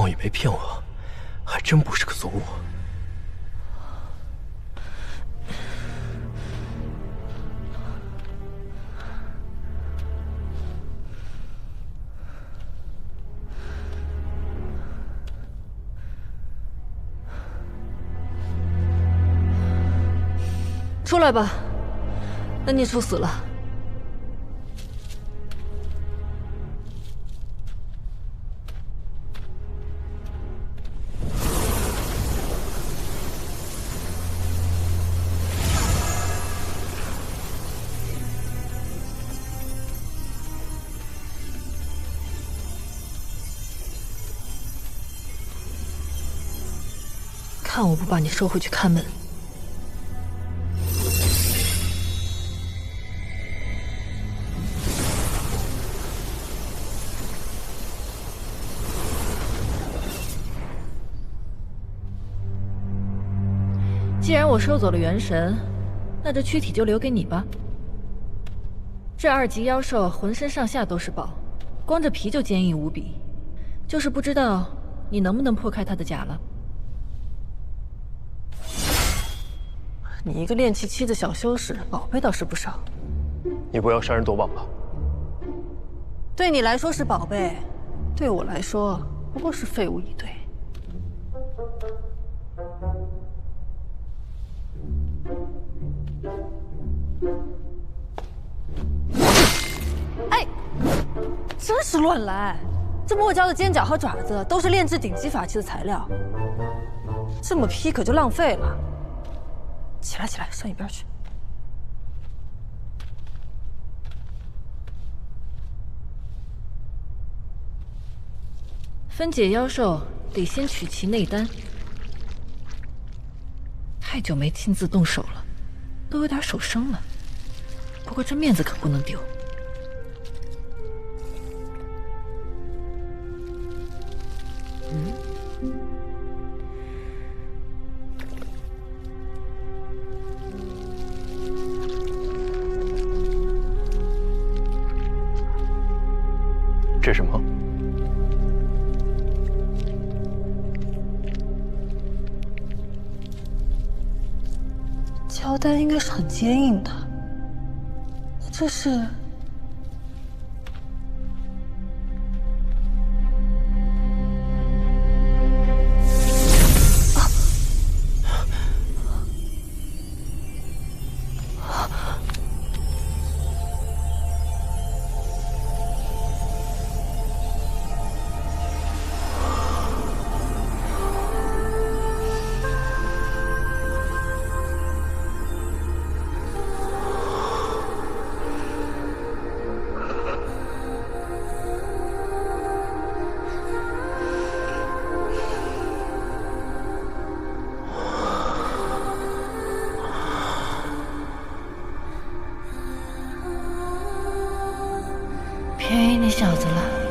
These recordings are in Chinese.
梦雨没骗我，还真不是个俗物。出来吧，那孽畜死了。看我不把你收回去看门！既然我收走了元神，那这躯体就留给你吧。这2级妖兽浑身上下都是宝，光这皮就坚硬无比，就是不知道你能不能破开它的甲了。你一个炼气期的小修士，宝贝倒是不少。你不要杀人夺宝了。对你来说是宝贝，对我来说不过是废物一堆。哎，真是乱来！这墨蛟的尖角和爪子都是炼制顶级法器的材料，这么劈可就浪费了。起来，起来，上一边去。分解妖兽得先取其内丹，太久没亲自动手了，都有点手生了。不过这面子可不能丢。这是什么？胶丹应该是很坚硬的，那这是？便宜你小子了。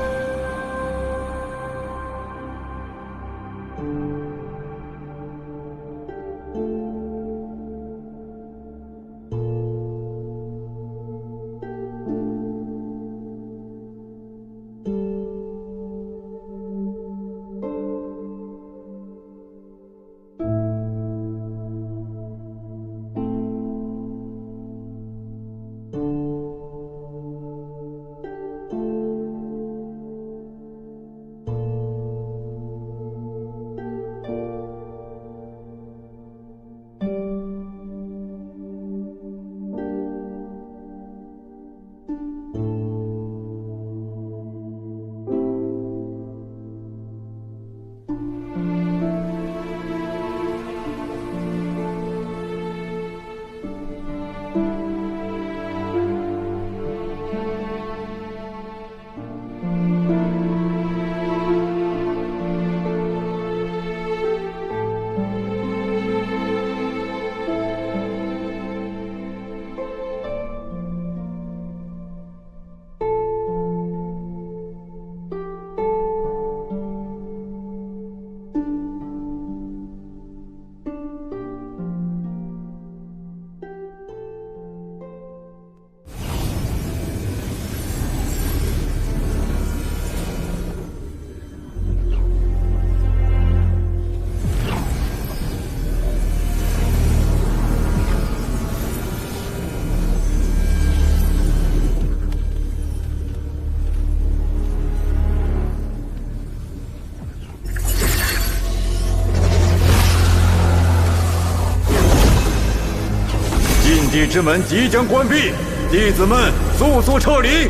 地之门即将关闭，弟子们速速撤离。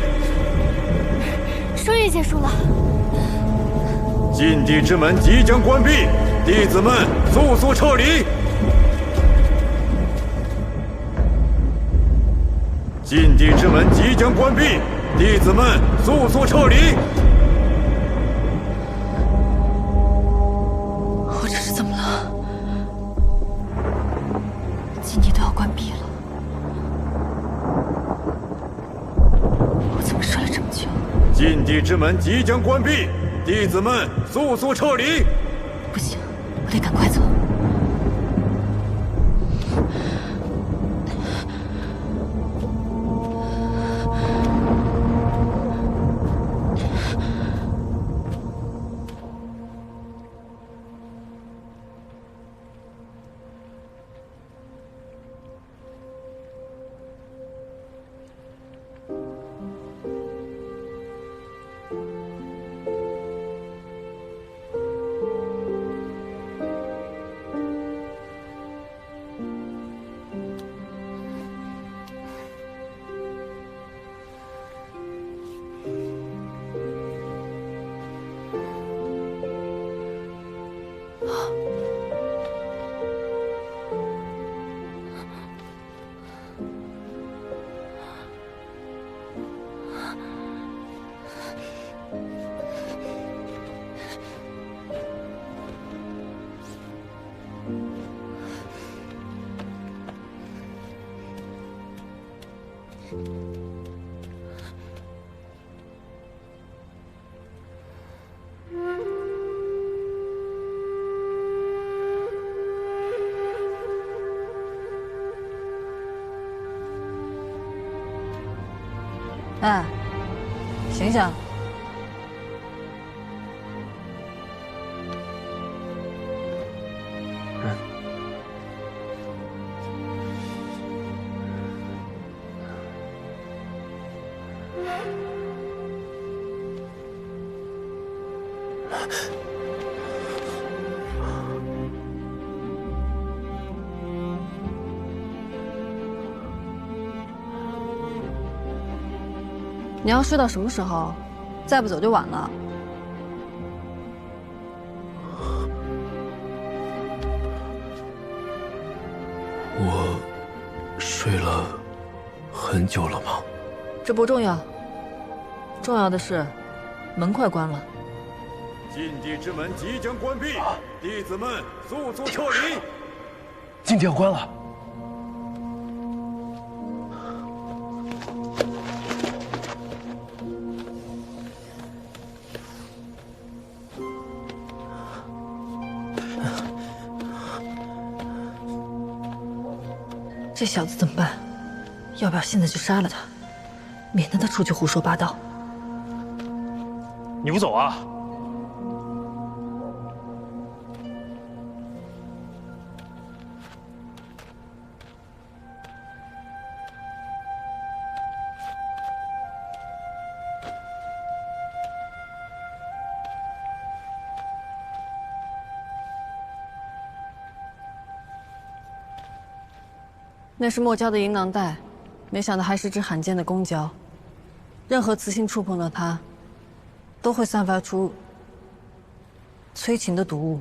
终于结束了。禁地之门即将关闭，弟子们速速撤离。禁地之门即将关闭，弟子们速速撤离。我这是怎么了？禁地都要关闭了，我怎么睡了这么久？禁地之门即将关闭，弟子们速速撤离。不行，我得赶快走。哎，醒醒！你要睡到什么时候？再不走就晚了。我睡了很久了吗？这不重要，重要的是门快关了。禁地之门即将关闭，弟子们速速撤离。禁地要关了。这小子怎么办？要不要现在就杀了他，免得他出去胡说八道？你不走啊？那是墨胶的银囊袋，没想到还是只罕见的公胶。任何雌性触碰到它，都会散发出催情的毒物。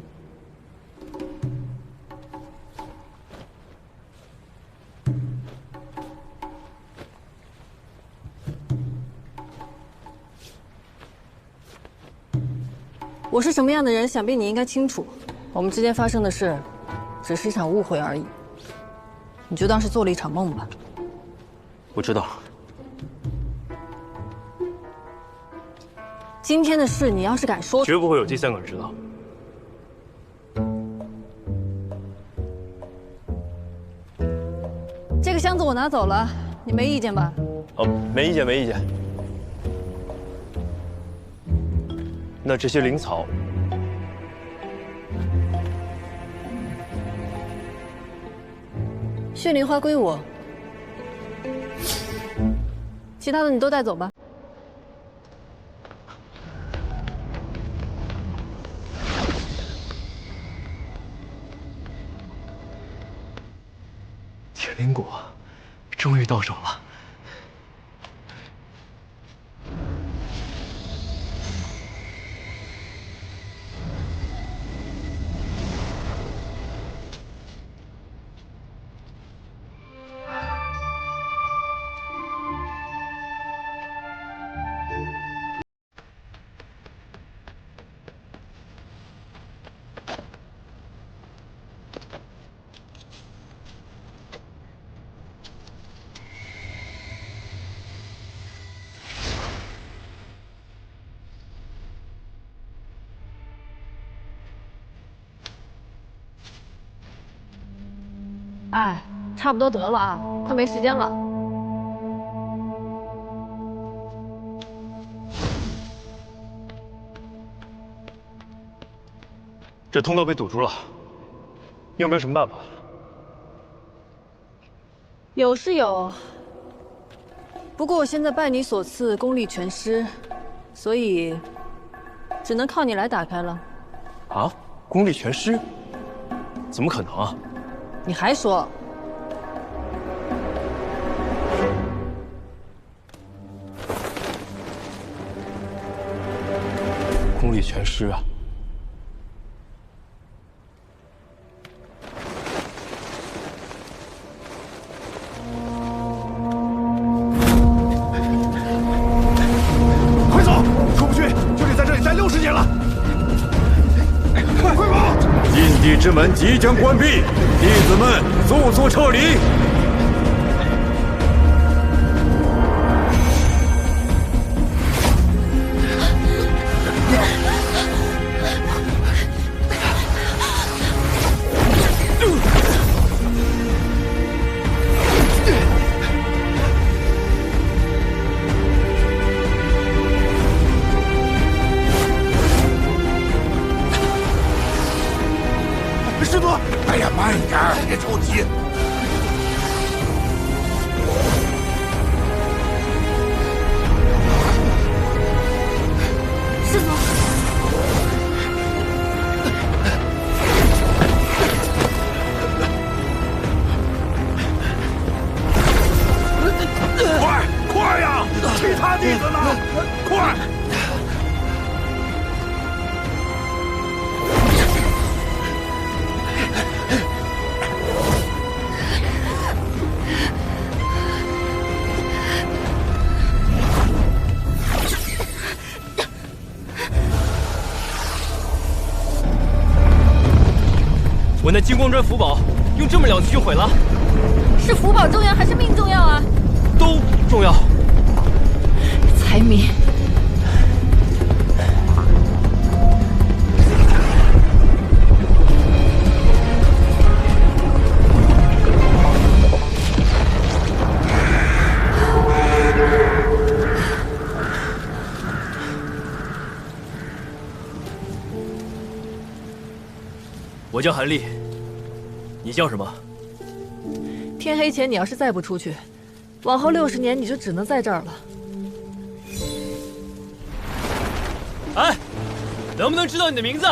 我是什么样的人，想必你应该清楚。我们之间发生的事，只是一场误会而已。你就当是做了一场梦吧。我知道。今天的事，你要是敢说，绝不会有第三个人知道。这个箱子我拿走了，你没意见吧？哦，没意见，没意见。那这些灵草，血灵花归我，其他的你都带走吧。铁灵果，终于到手了。哎，差不多得了啊，快没时间了。这通道被堵住了，你有没有什么办法？有是有，不过我现在拜你所赐，功力全失，所以只能靠你来打开了。啊，功力全失？怎么可能啊？你还说？功力全失啊！快走，出不去就得在这里待60年了。快跑！禁地之门即将关闭，弟子们速速撤离。师徒，哎呀，慢一点，别着急。师祖，快呀！其他弟子呢？快！我那金光砖符宝用这么2次就毁了，是福宝重要还是命重要啊？都重要。财迷。我叫韩立，你叫什么？天黑前你要是再不出去，往后60年你就只能在这儿了。哎，能不能知道你的名字？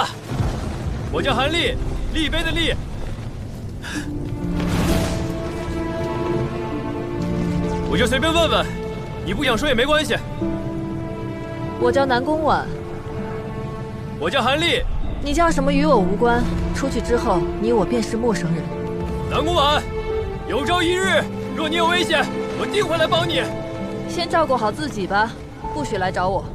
我叫韩立，立碑的立。我就随便问问，你不想说也没关系。我叫南宫婉。我叫韩立。你叫什么与我无关。出去之后，你我便是陌生人。南宫婉，有朝一日，若你有危险，我定会来帮你。先照顾好自己吧，不许来找我。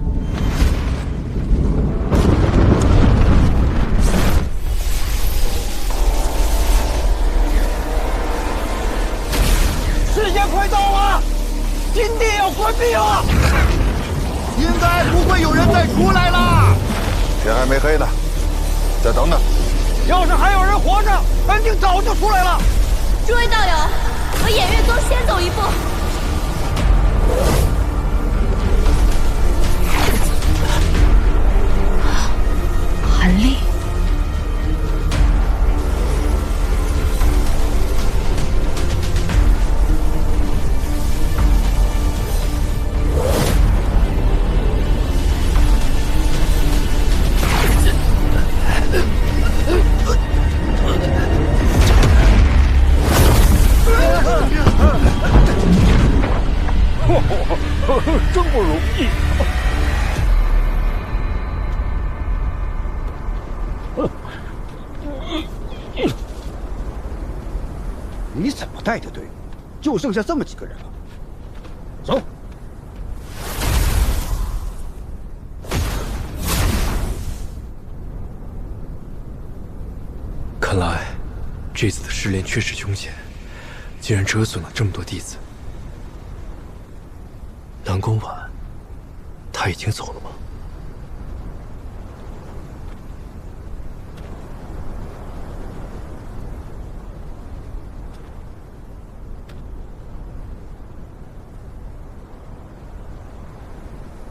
时间快到了，禁地要关闭了，应该不会有人再出来了。天还没黑呢，再等等。要是还有人活着，肯定早就出来了。诸位道友，和偃月宗先走一步。韩立。就剩下这么几个人了。走。看来，这次的试炼确实凶险，竟然折损了这么多弟子。南宫婉，他已经走了吗？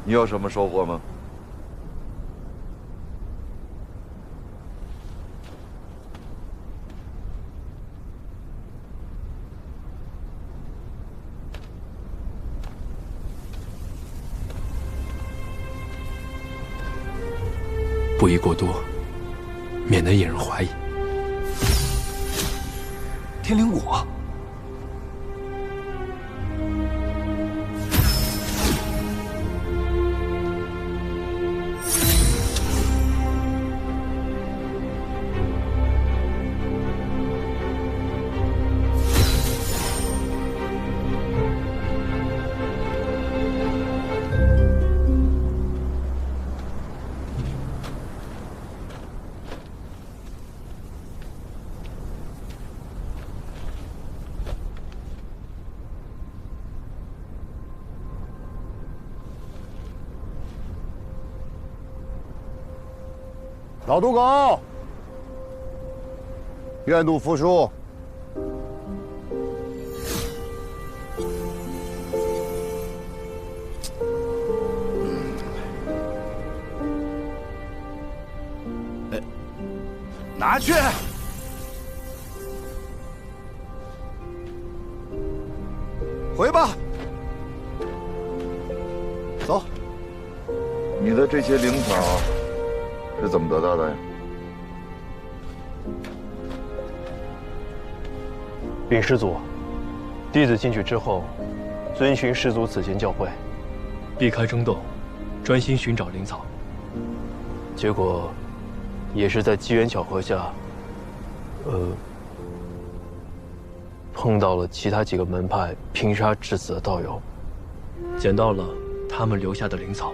你有什么收获吗？不宜过多，免得引人怀疑。天灵果。 老赌狗，愿赌服输。拿去。回吧。走。你的这些灵草。 是怎么得到的呀？禀师祖，弟子进去之后，遵循师祖此前教诲，避开争斗，专心寻找灵草。结果，也是在机缘巧合下，碰到了其他几个门派拼杀致死的道友，捡到了他们留下的灵草。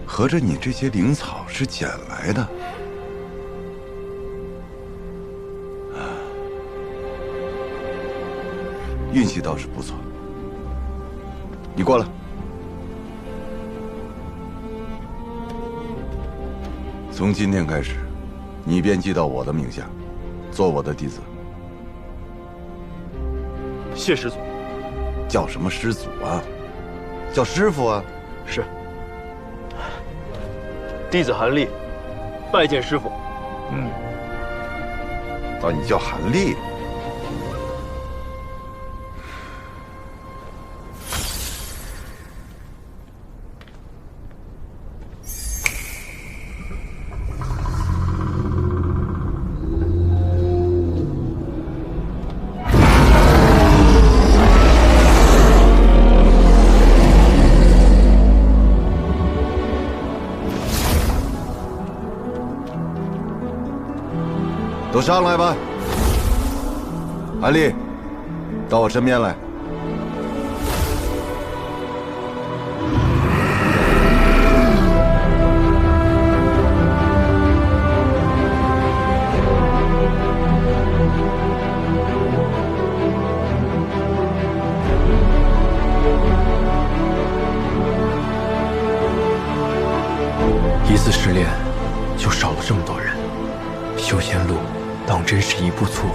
合着你这些灵草是捡来的？运气倒是不错。你过来。从今天开始，你便记到我的名下，做我的弟子。谢师祖。叫什么师祖啊？叫师傅啊。是。 弟子韩立，拜见师傅。啊，你叫韩立？都上来吧，韩立，到我身边来。一次试炼，就少了这么多人，修仙路。 当真是一步错，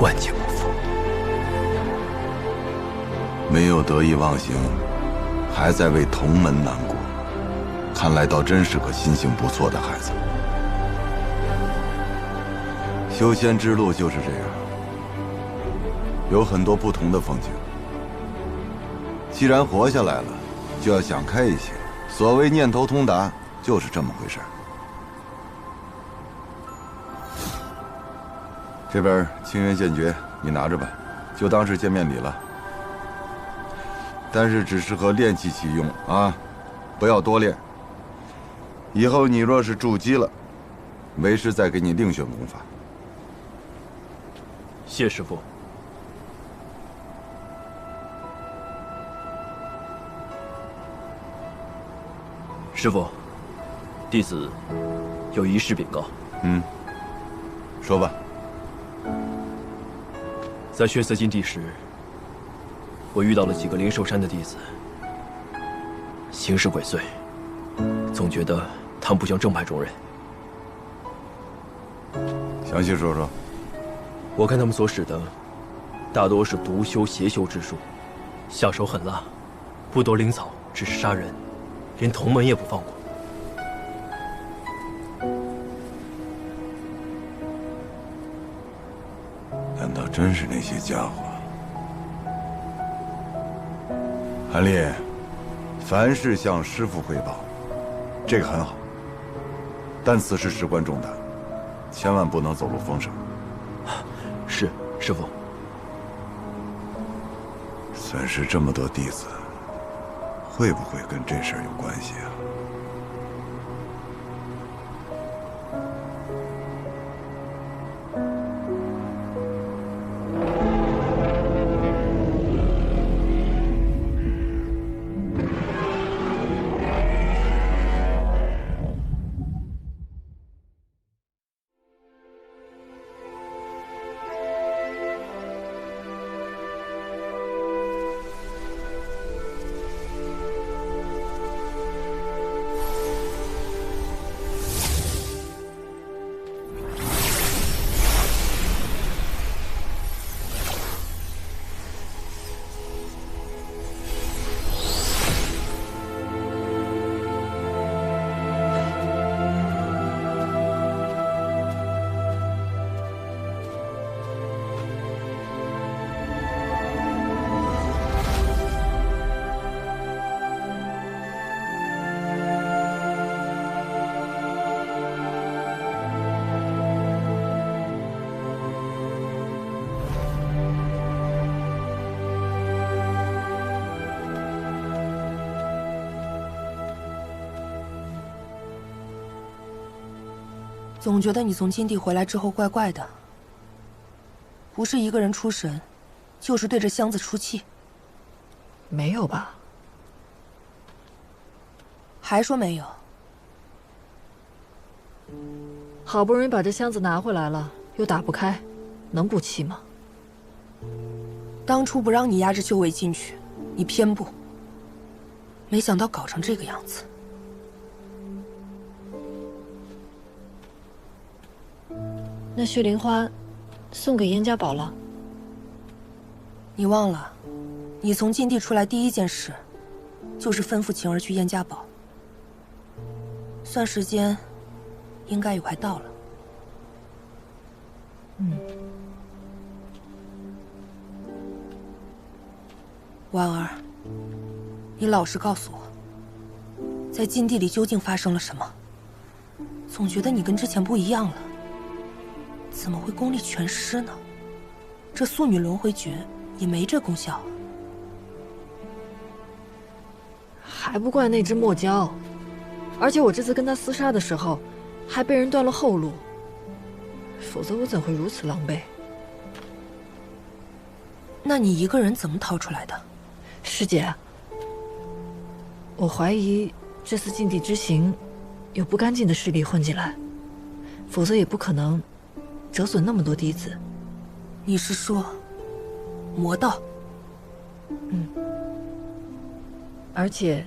万劫不复。没有得意忘形，还在为同门难过，看来倒真是个心性不错的孩子。修仙之路就是这样，有很多不同的风景。既然活下来了，就要想开一些。所谓念头通达，就是这么回事。 这边清源剑诀，你拿着吧，就当是见面礼了。但是只适合练气期用啊，不要多练。以后你若是筑基了，为师再给你另选功法。谢师父。师父，弟子有一事禀告。说吧。在血色禁地时，我遇到了几个灵兽山的弟子，行事鬼祟，总觉得他们不像正派中人。详细说说。我看他们所使的，大多是毒修邪修之术，下手狠辣，不夺灵草，只是杀人，连同门也不放过。难道真是那些家伙？韩烈，凡事向师父汇报，这个很好。但此事事关重大，千万不能走漏风声。是，师父。损失这么多弟子，会不会跟这事儿有关系啊？总觉得你从金地回来之后怪怪的，不是一个人出神，就是对着箱子出气。没有吧？还说没有？好不容易把这箱子拿回来了，又打不开，能不气吗？当初不让你押着修为进去，你偏不。没想到搞成这个样子。那血灵花送给燕家宝了？你忘了，你从禁地出来第一件事，就是吩咐晴儿去燕家堡。算时间，应该也快到了。婉儿，你老实告诉我，在禁地里究竟发生了什么？总觉得你跟之前不一样了。怎么会功力全失呢？这素女轮回诀也没这功效。还不怪那只墨蛟，而且我这次跟他厮杀的时候，还被人断了后路，否则我怎会如此狼狈？那你一个人怎么逃出来的？师姐，我怀疑这次禁地之行有不干净的势力混进来，否则也不可能折损那么多弟子。你是说魔道？而且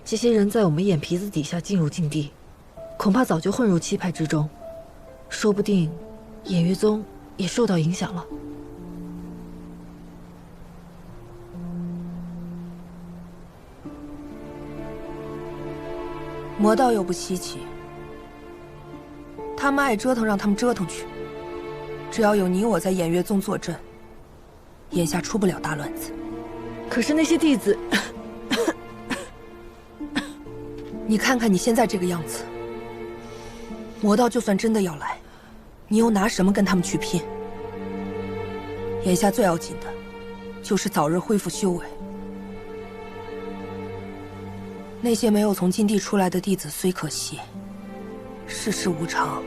这些人在我们眼皮子底下进入禁地，恐怕早就混入七派之中，说不定偃月宗也受到影响了。魔道又不稀奇，他们爱折腾让他们折腾去，只要有你我在偃月宗坐镇，眼下出不了大乱子。可是那些弟子你看看你现在这个样子，魔道就算真的要来，你又拿什么跟他们去拼？眼下最要紧的，就是早日恢复修为。那些没有从禁地出来的弟子虽可惜，世事无常，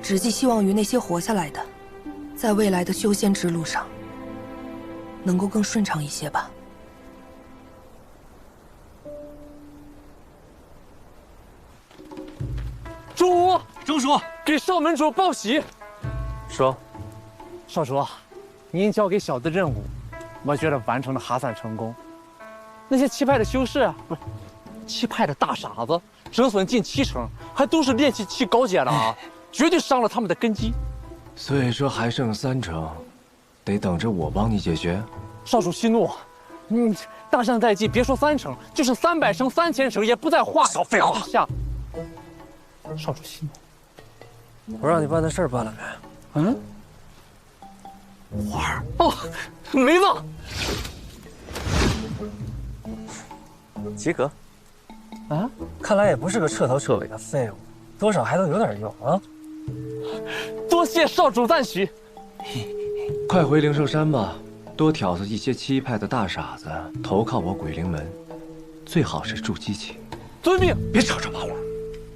只寄希望于那些活下来的，在未来的修仙之路上，能够更顺畅一些吧。主，钟叔，给少门主报喜。说，少主，您交给小的任务，我觉得完成的还算成功。那些气派的修士，不是气派的大傻子，折损近70%，还都是炼气高阶的啊，绝对伤了他们的根基。所以说还剩30%，得等着我帮你解决。少主息怒，大善在即，别说30%，就是300成、3000成也不在话下。废话。少主息怒。我让你办的事儿办了没？花儿哦，梅子。及格。啊，看来也不是个彻头彻尾的废物，多少还都有点用啊。多谢少主赞许。快回灵兽山吧，多挑唆一些七派的大傻子投靠我鬼灵门，最好是助激情。遵命。别吵着把玩，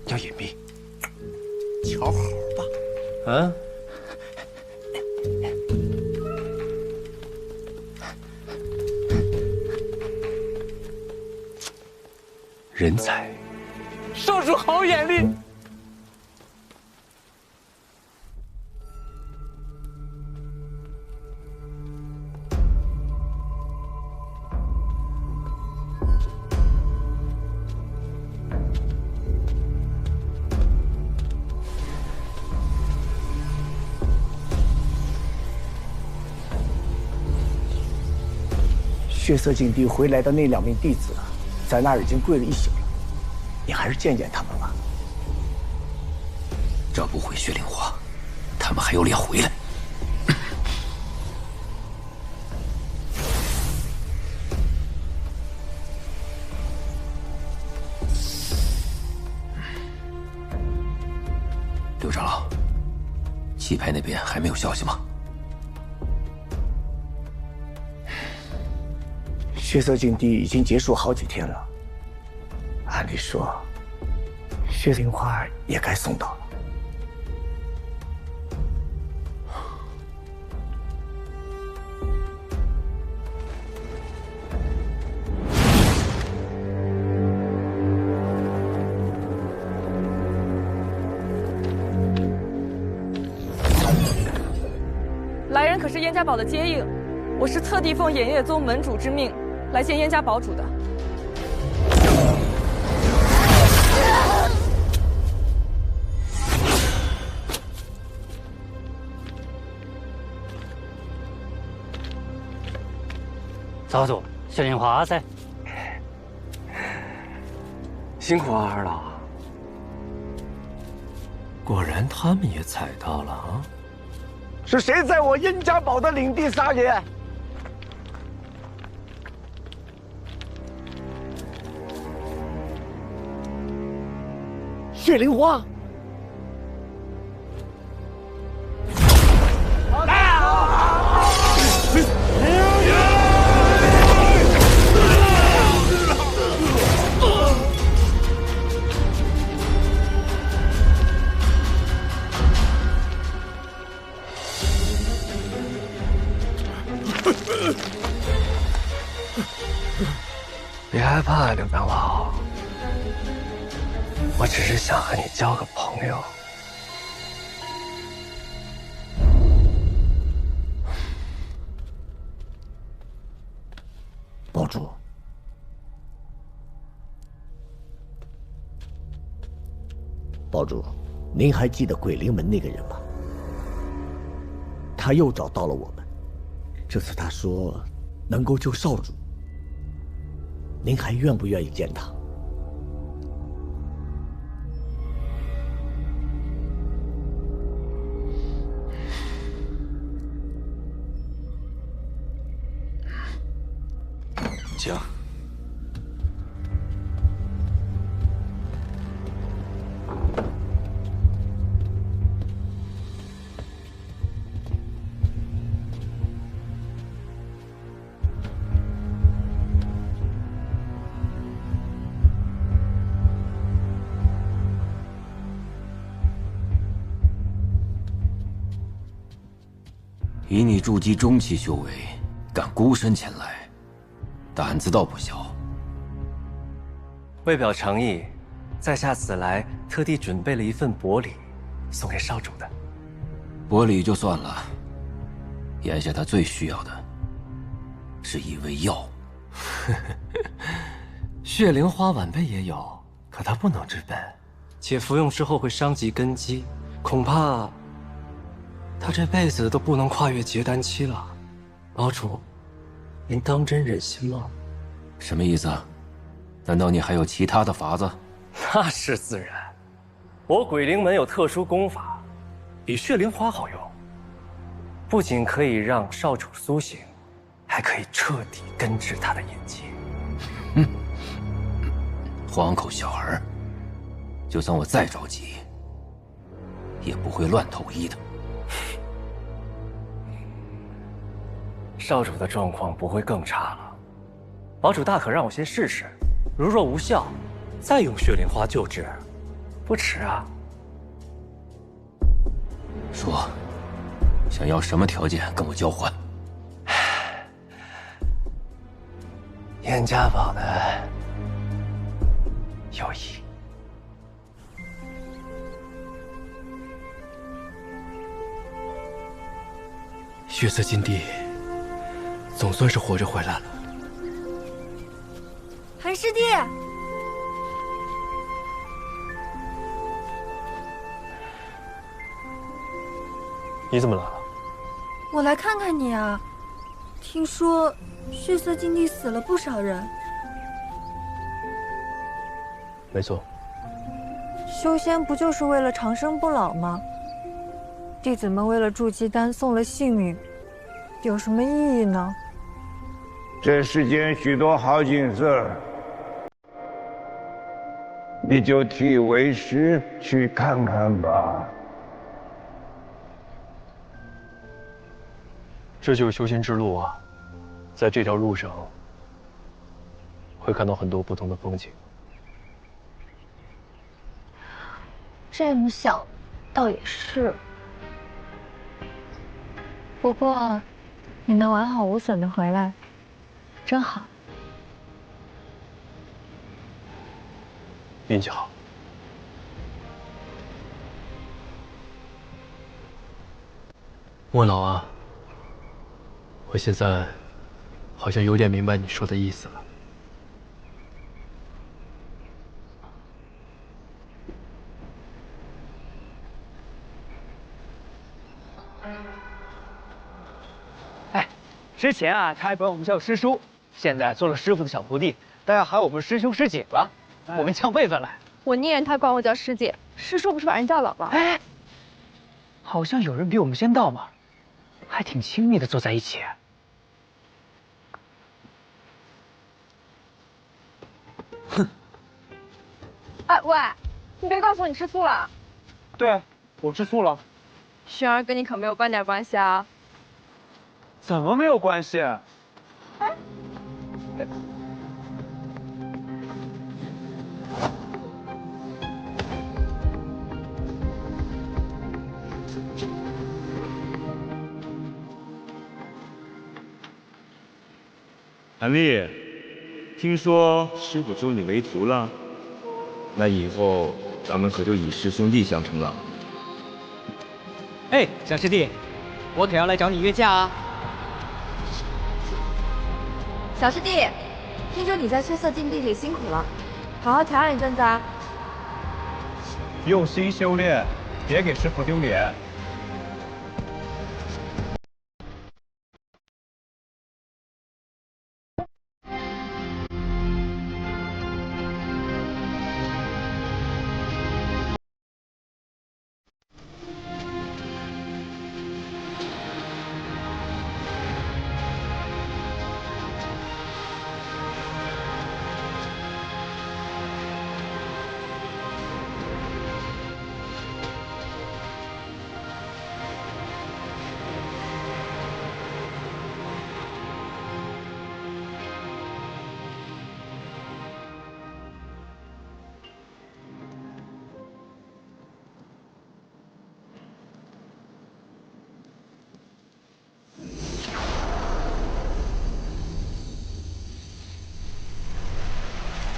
要隐蔽。瞧好吧。啊？人才。少主好眼力。血色禁地回来的那2名弟子，在那儿已经跪了1宿了，你还是见见他们吧。这不回血灵花，他们还有脸回来？刘长老，气派那边还没有消息吗？血色禁地已经结束好几天了，按理说，血灵花也该送到了。来人可是燕家堡的接应，我是特地奉衍月宗门主之命来见燕家堡主的。早主，血灵花在。辛苦二了。果然他们也踩到了啊！是谁在我燕家堡的领地撒野？血灵花。别害怕，刘长老，我只是想和你交个朋友。堡主，堡主，您还记得鬼灵门那个人吗？他又找到了我们，这次他说能够救少主。您还愿不愿意见他？请。以你筑基中期修为，敢孤身前来，胆子倒不小。为表诚意，在下此来特地准备了一份薄礼，送给少主的。薄礼就算了，眼下他最需要的是一味药。血灵花晚辈也有，可他不能治本，且服用之后会伤及根基，恐怕他这辈子都不能跨越结丹期了。堡主，您当真忍心吗？什么意思啊？难道你还有其他的法子？那是自然，我鬼灵门有特殊功法，比血灵花好用，不仅可以让少主苏醒，还可以彻底根治他的隐疾。黄口小儿，就算我再着急，也不会乱投医的。少主的状况不会更差了，堡主大可让我先试试，如若无效，再用血灵花救治，不迟啊。说，想要什么条件跟我交换？燕家堡的友谊。血色禁地总算是活着回来了。韩师弟，你怎么来了？我来看看你啊。听说血色禁地死了不少人。没错。修仙不就是为了长生不老吗？弟子们为了筑基丹送了性命，有什么意义呢？这世间许多好景色，你就替为师去看看吧。这就是修仙之路啊，在这条路上会看到很多不同的风景。这么想，倒也是。不过，你能完好无损的回来，真好。运气好。莫老啊，我现在好像有点明白你说的意思了。之前啊，他还管我们叫师叔，现在做了师傅的小徒弟，大家喊我们师兄师姐吧，我们降辈分了。我念他管我叫师姐，师叔不是把人叫姥姥？哎，好像有人比我们先到嘛，还挺亲密的坐在一起。哼！哎喂，你别告诉我你吃醋了。对，我吃醋了。轩儿跟你可没有半点关系啊。怎么没有关系？哎，韩丽，听说师傅收你为徒了，那以后咱们可就以师兄弟相称了。哎，小师弟，我可要来找你约架啊！小师弟，听说你在血色禁地里辛苦了，好好调养一阵子啊。用心修炼，别给师傅丢脸。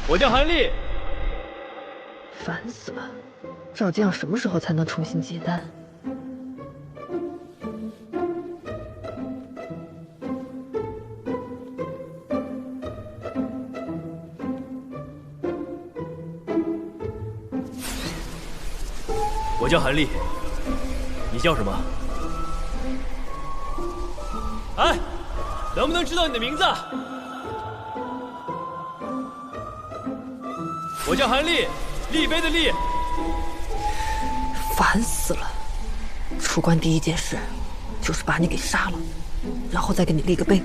我叫韩立。烦死了！赵将什么时候才能重新接单？我叫韩立，你叫什么？哎，能不能知道你的名字？我叫韩立，立碑的立。烦死了！出关第一件事就是把你给杀了，然后再给你立个碑。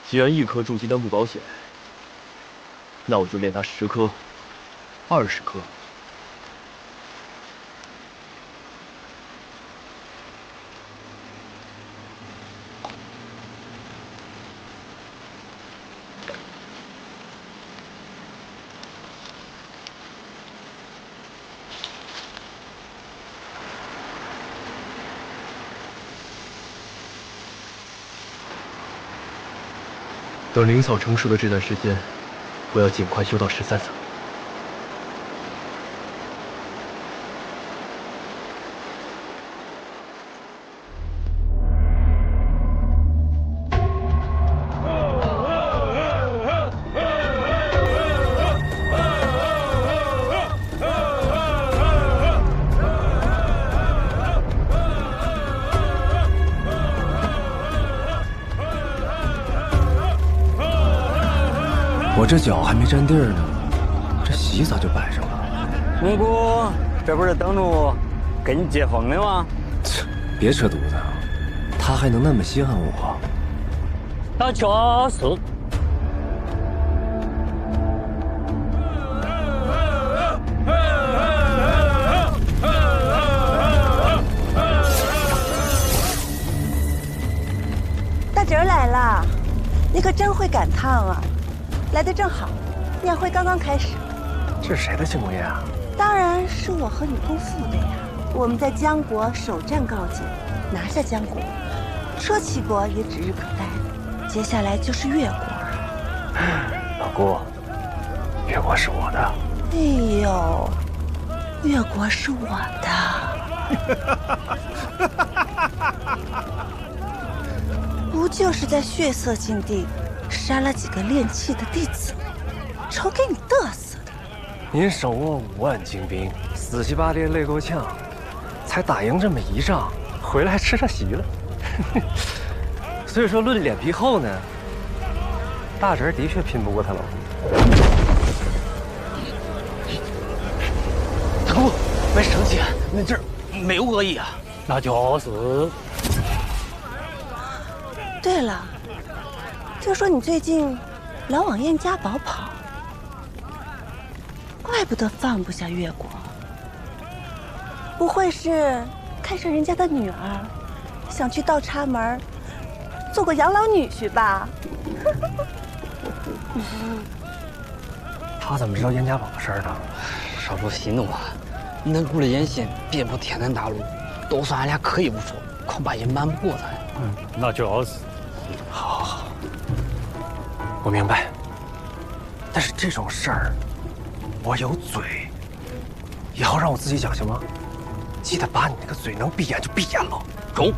既然1颗筑基丹不保险，那我就炼它10颗、20颗。等灵草成熟的这段时间，我要尽快修到13层。我这脚还没沾地儿呢，这席咋就摆上了？五姑，这不是等着给你接风的吗？切，别扯犊子，他还能那么稀罕我？那确实。大侄儿来了，你可真会赶趟啊！来得正好，宴会刚刚开始。这是谁的庆功宴啊？当然是我和你姑父的呀。我们在江国首战告捷，拿下江国，车骑国也指日可待。接下来就是越国。老姑，越国是我的。哎呦，越国是我的。不就是在血色禁地杀了几个炼气的弟子，瞅给你嘚瑟的。您手握5万精兵，死乞白赖累够呛，才打赢这么一仗，回来还吃上席了。所以说论脸皮厚呢，大侄儿的确拼不过他老姑。大姑，别生气，那这儿没有恶意啊。那就是。对了，听说你最近老往燕家堡跑，怪不得放不下越国。不会是看上人家的女儿，想去倒插门做个养老女婿吧？他怎么知道燕家堡的事儿呢？少说息怒啊！恁姑的野心遍布天南大陆，都算俺俩可以不说，恐怕也瞒不过咱。那就是。好，我明白。但是这种事儿，我有嘴，以后让我自己讲行吗？记得把你那个嘴能闭眼就闭眼了。中。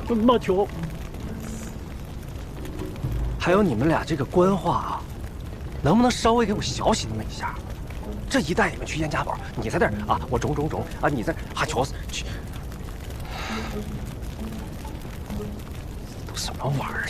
那就。还有你们俩这个官话啊，能不能稍微给我小心那么一下？这一带你们去燕家堡，你在那儿啊，我中啊，你在啊，瞧死去。都什么玩意儿？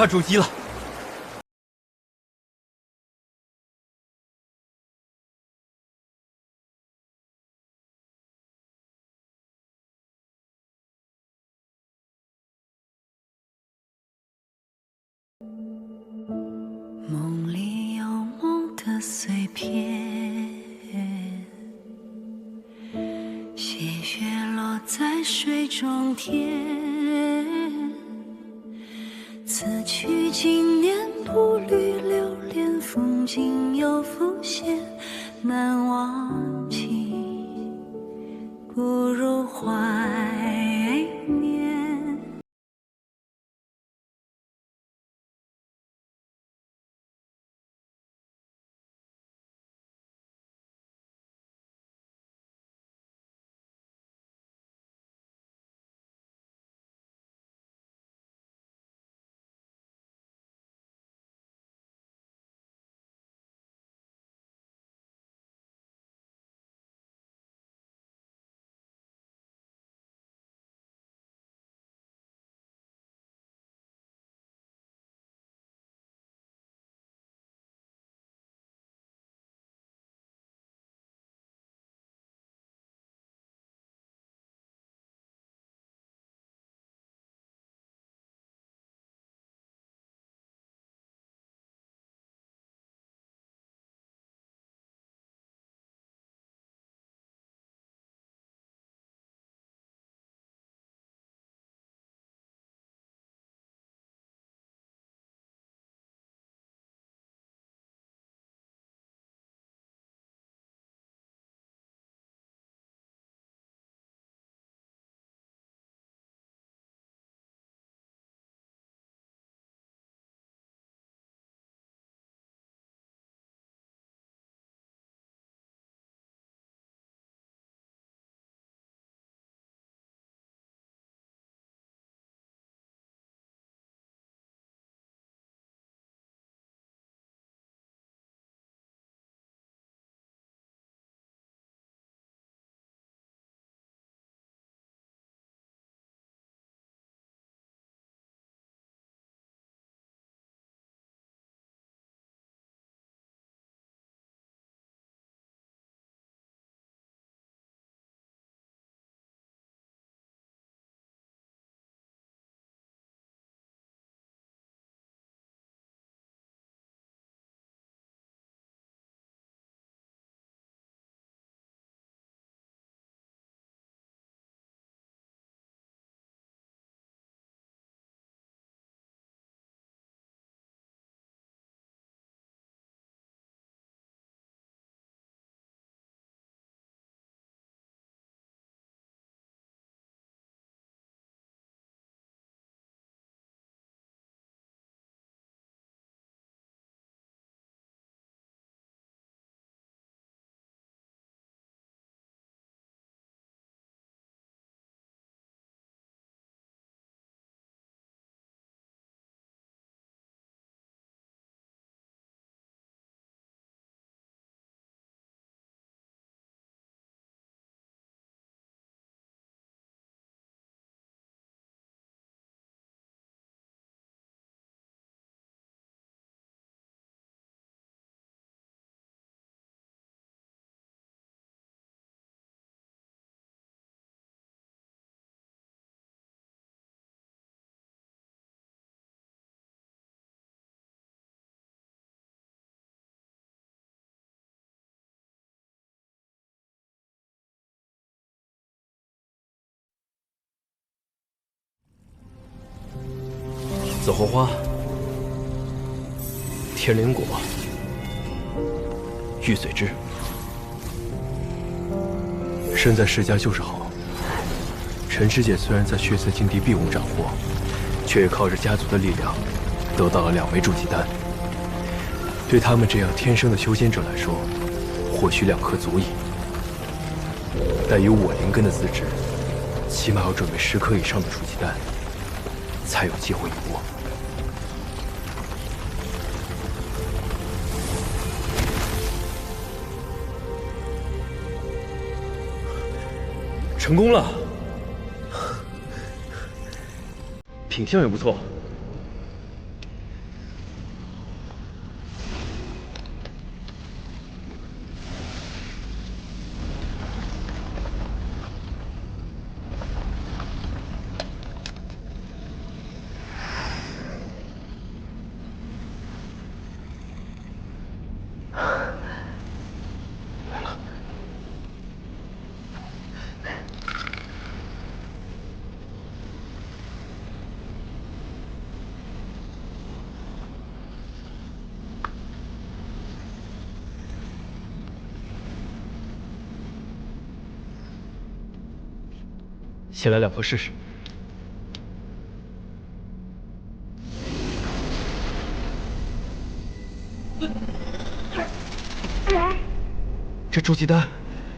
差筑基了。梦里有梦的碎片，细雪落在水中天。此去经年，步履流连，风景又浮现，难忘记，不如怀念。紫红花、天灵果、玉髓枝，身在世家就是好。陈师姐虽然在血色禁地并无斩获，却也靠着家族的力量，得到了2枚筑基丹。对他们这样天生的修仙者来说，或许2颗足矣。但以我灵根的资质，起码要准备10颗以上的筑基丹，才有机会一搏。成功了，品相也不错。先来2颗试试。这筑基丹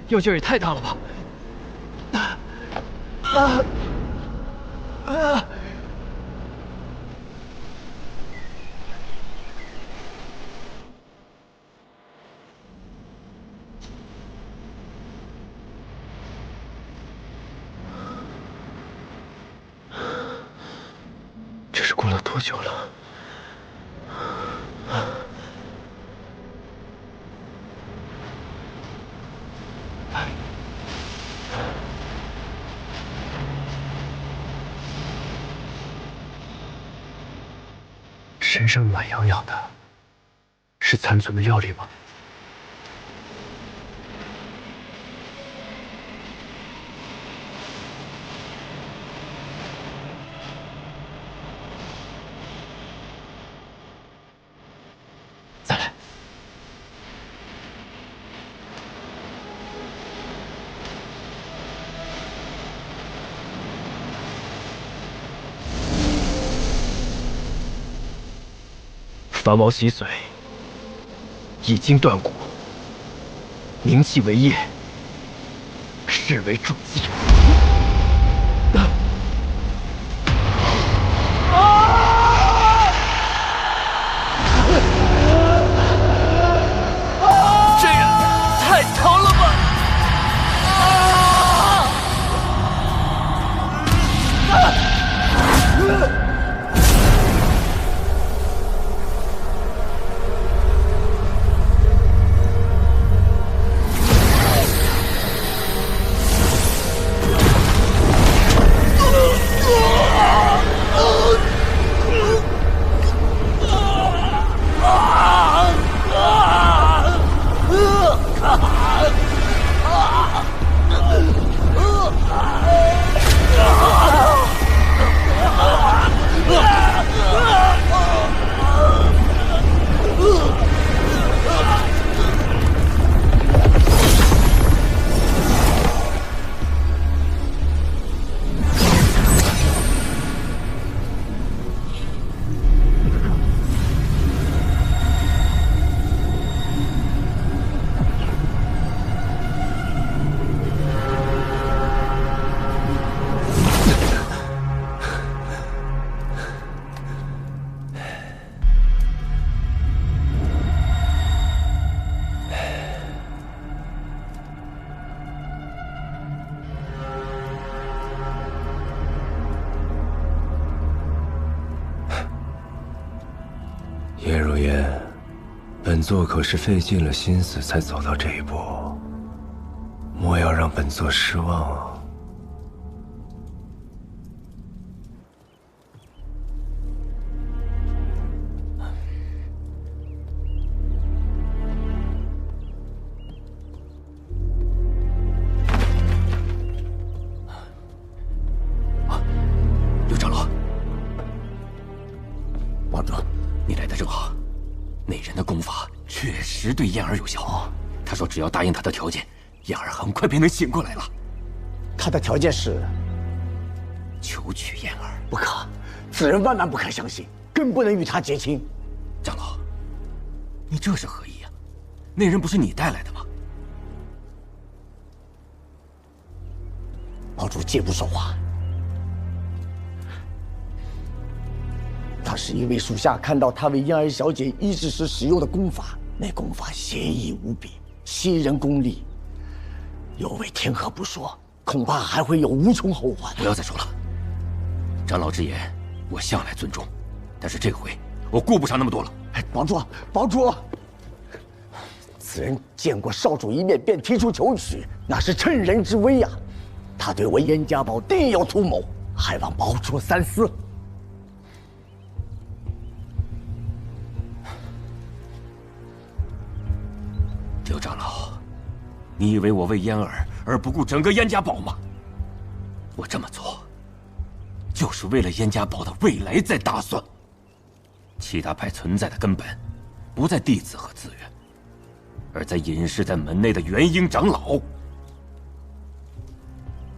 药劲儿也太大了吧！这是过了多久了？身上暖洋洋的，是残存的药力吗？再来。伐毛洗髓，以筋断骨，凝气为液，视为筑基。这也太疼了吧！颜如烟，本座可是费尽了心思才走到这一步，莫要让本座失望啊！刘长老，王主，你来的正好。那人的功法确实对燕儿有效。他说只要答应他的条件，燕儿很快便能醒过来了。他的条件是求娶燕儿。不可，此人万万不可相信，更不能与他结亲。长老，你这是何意呀？那人不是你带来的吗？堡主借不说话。他是因为属下看到他为燕儿小姐医治时使用的功法，那功法邪异无比，吸人功力，有违天和不说，恐怕还会有无穷后患。不要再说了，长老之言我向来尊重，但是这回我顾不上那么多了。堡主，堡主，此人见过少主一面便提出求娶，那是趁人之危呀！他对我燕家堡定有图谋，还望堡主三思。刘长老，你以为我为燕儿而不顾整个燕家堡吗？我这么做，就是为了燕家堡的未来在打算。七大派存在的根本，不在弟子和资源，而在隐士在门内的元婴长老。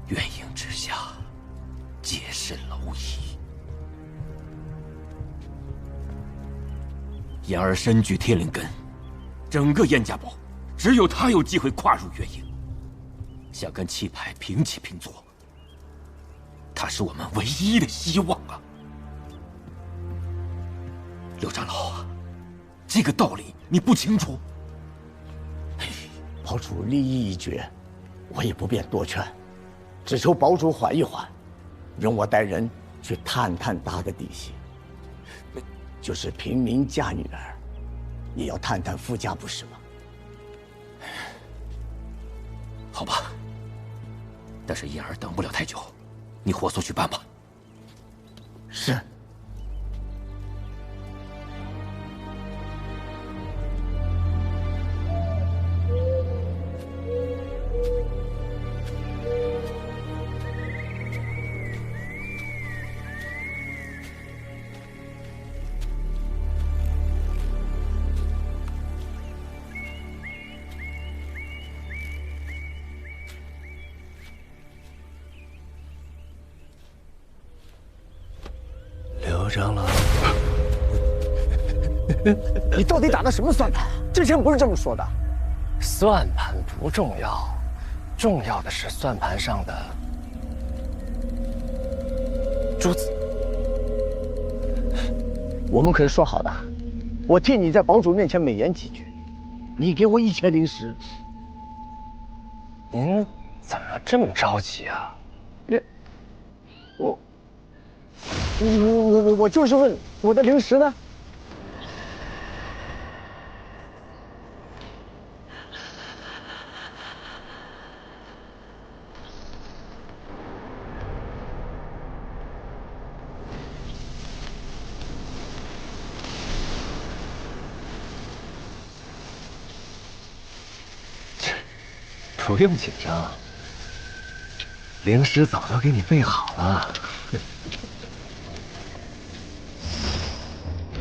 元婴之下，燕儿身居天灵根，整个燕家堡只有他有机会跨入元婴，想跟气派平起平坐。他是我们唯一的希望啊！刘长老，这个道理你不清楚？堡主立意已决，我也不便多劝，只求堡主缓一缓，容我带人去探探他的底细。就是平民嫁女儿，也要探探夫家，不是吗？好吧，但是燕儿等不了太久，你火速去办吧。是。刘长老，你到底打的什么算盘？之前不是这么说的。算盘不重要，重要的是算盘上的珠子。我们可是说好的，我替你在堡主面前美言几句，你给我1000灵石。您怎么这么着急啊？我就是问我的灵石呢？不用紧张，灵石早都给你备好了。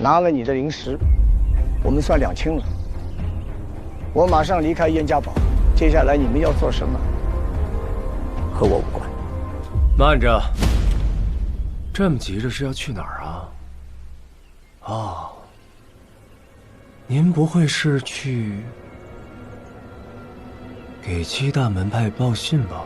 拿了你的灵石，我们算两清了。我马上离开燕家堡，接下来你们要做什么，和我无关。慢着，这么急着是要去哪儿啊？哦，您不会是去给7大门派报信吧？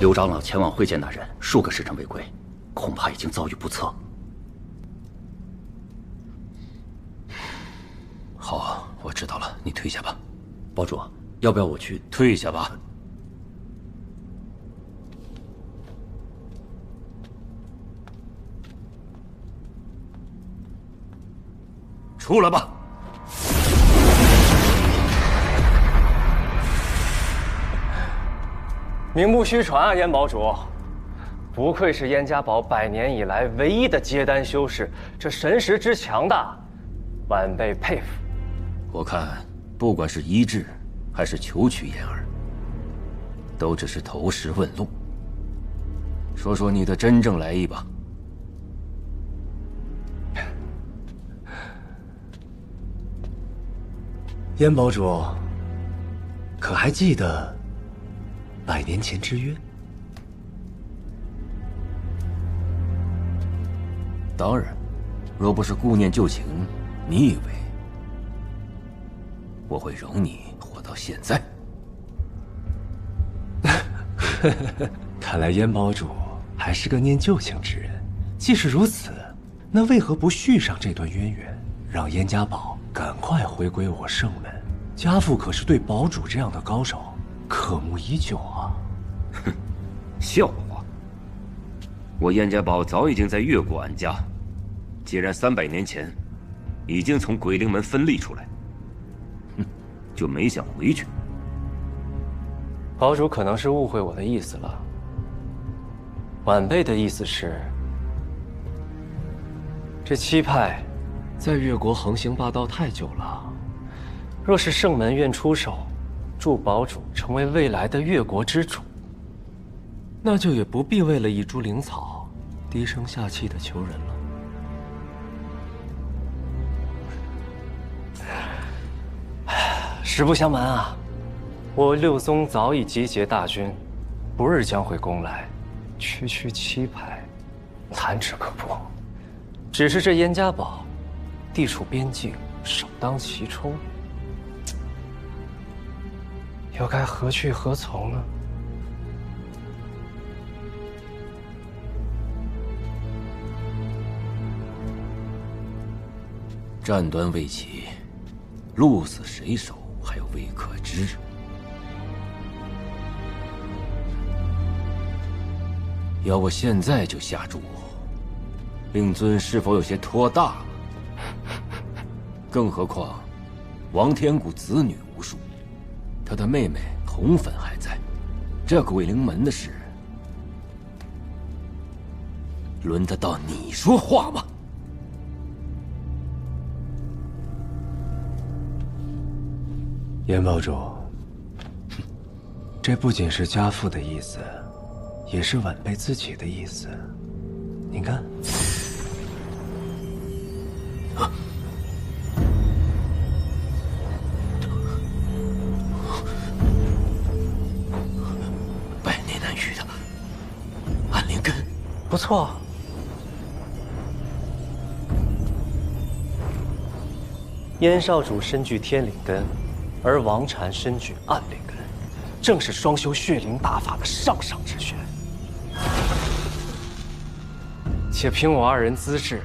刘长老前往会见那人数个时辰未归，恐怕已经遭遇不测。好，我知道了，你退下吧。堡主，要不要我去？退下吧。出来吧。名不虚传啊，燕堡主，不愧是燕家堡100年以来唯一的结丹修士，这神识之强大，晚辈佩服。我看，不管是医治，还是求取燕儿，都只是投石问路。说说你的真正来意吧。燕堡主，可还记得100年前之约？当然，若不是顾念旧情，你以为我会容你活到现在？看来燕堡主还是个念旧情之人。既是如此，那为何不续上这段渊源，让燕家堡赶快回归我圣门？家父可是对堡主这样的高手渴慕已久啊！哼，笑话！我燕家堡早已经在越国安家，既然300年前已经从鬼灵门分立出来，就没想回去。堡主可能是误会我的意思了。晚辈的意思是，这七派在越国横行霸道太久了，若是圣门愿出手，助堡主成为未来的越国之主，那就也不必为了一株灵草低声下气的求人了。实不相瞒啊，我六宗早已集结大军，不日将会攻来，区区七派，难之可破。只是这燕家堡地处边境，首当其冲，又该何去何从呢？战端未起，鹿死谁手还未可知。要我现在就下注，令尊是否有些拖大了？更何况，王天谷子女无数，他的妹妹红粉还在，这鬼灵门的事，轮得到你说话吗？燕堡主，这不仅是家父的意思，也是晚辈自己的意思。您看，百年难遇的安灵根，不错。燕少主身具天灵根，而王禅身具暗灵根，正是双修血灵大法的上上之选。且凭我二人资质，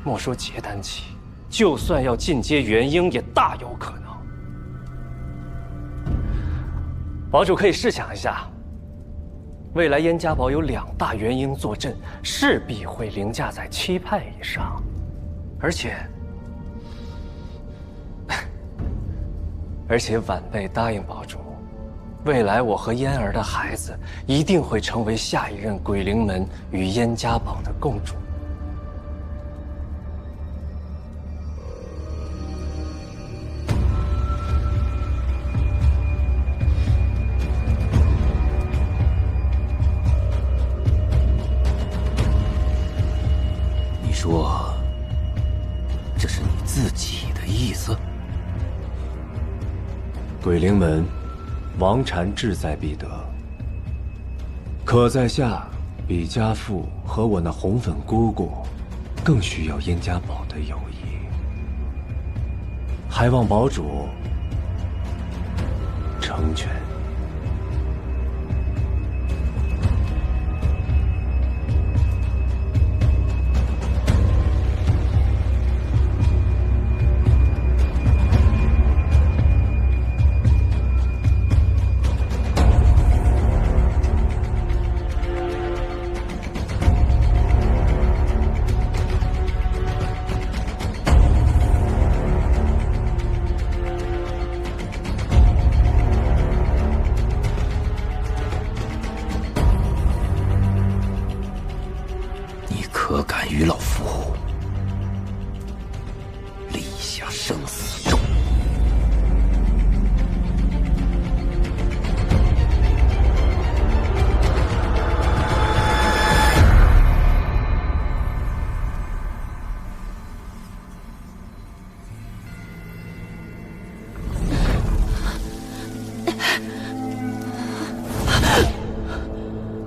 莫说结丹期，就算要进阶元婴，也大有可能。堡主可以试想一下，未来燕家堡有2大元婴坐镇，势必会凌驾在七派以上，而且晚辈答应堡主，未来我和嫣儿的孩子一定会成为下一任鬼灵门与燕家堡的共主。你说，这是你自己的意思？鬼灵门，王禅志在必得。可在下比家父和我那红粉姑姑，更需要燕家堡的友谊，还望堡主成全。可敢与老夫立下生死咒？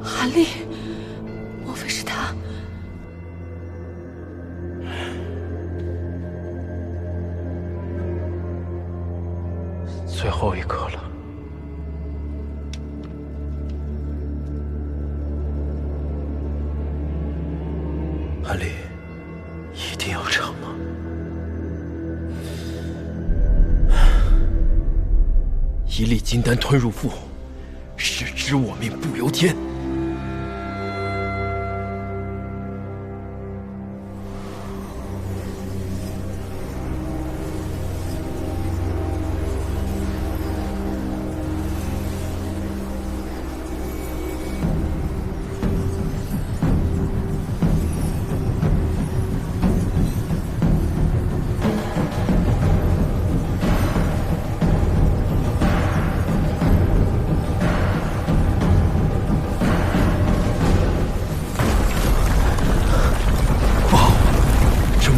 韩立，莫非是他？最后一刻了。韩立，一定要成吗？一粒金丹吞入腹，是知我命不由天。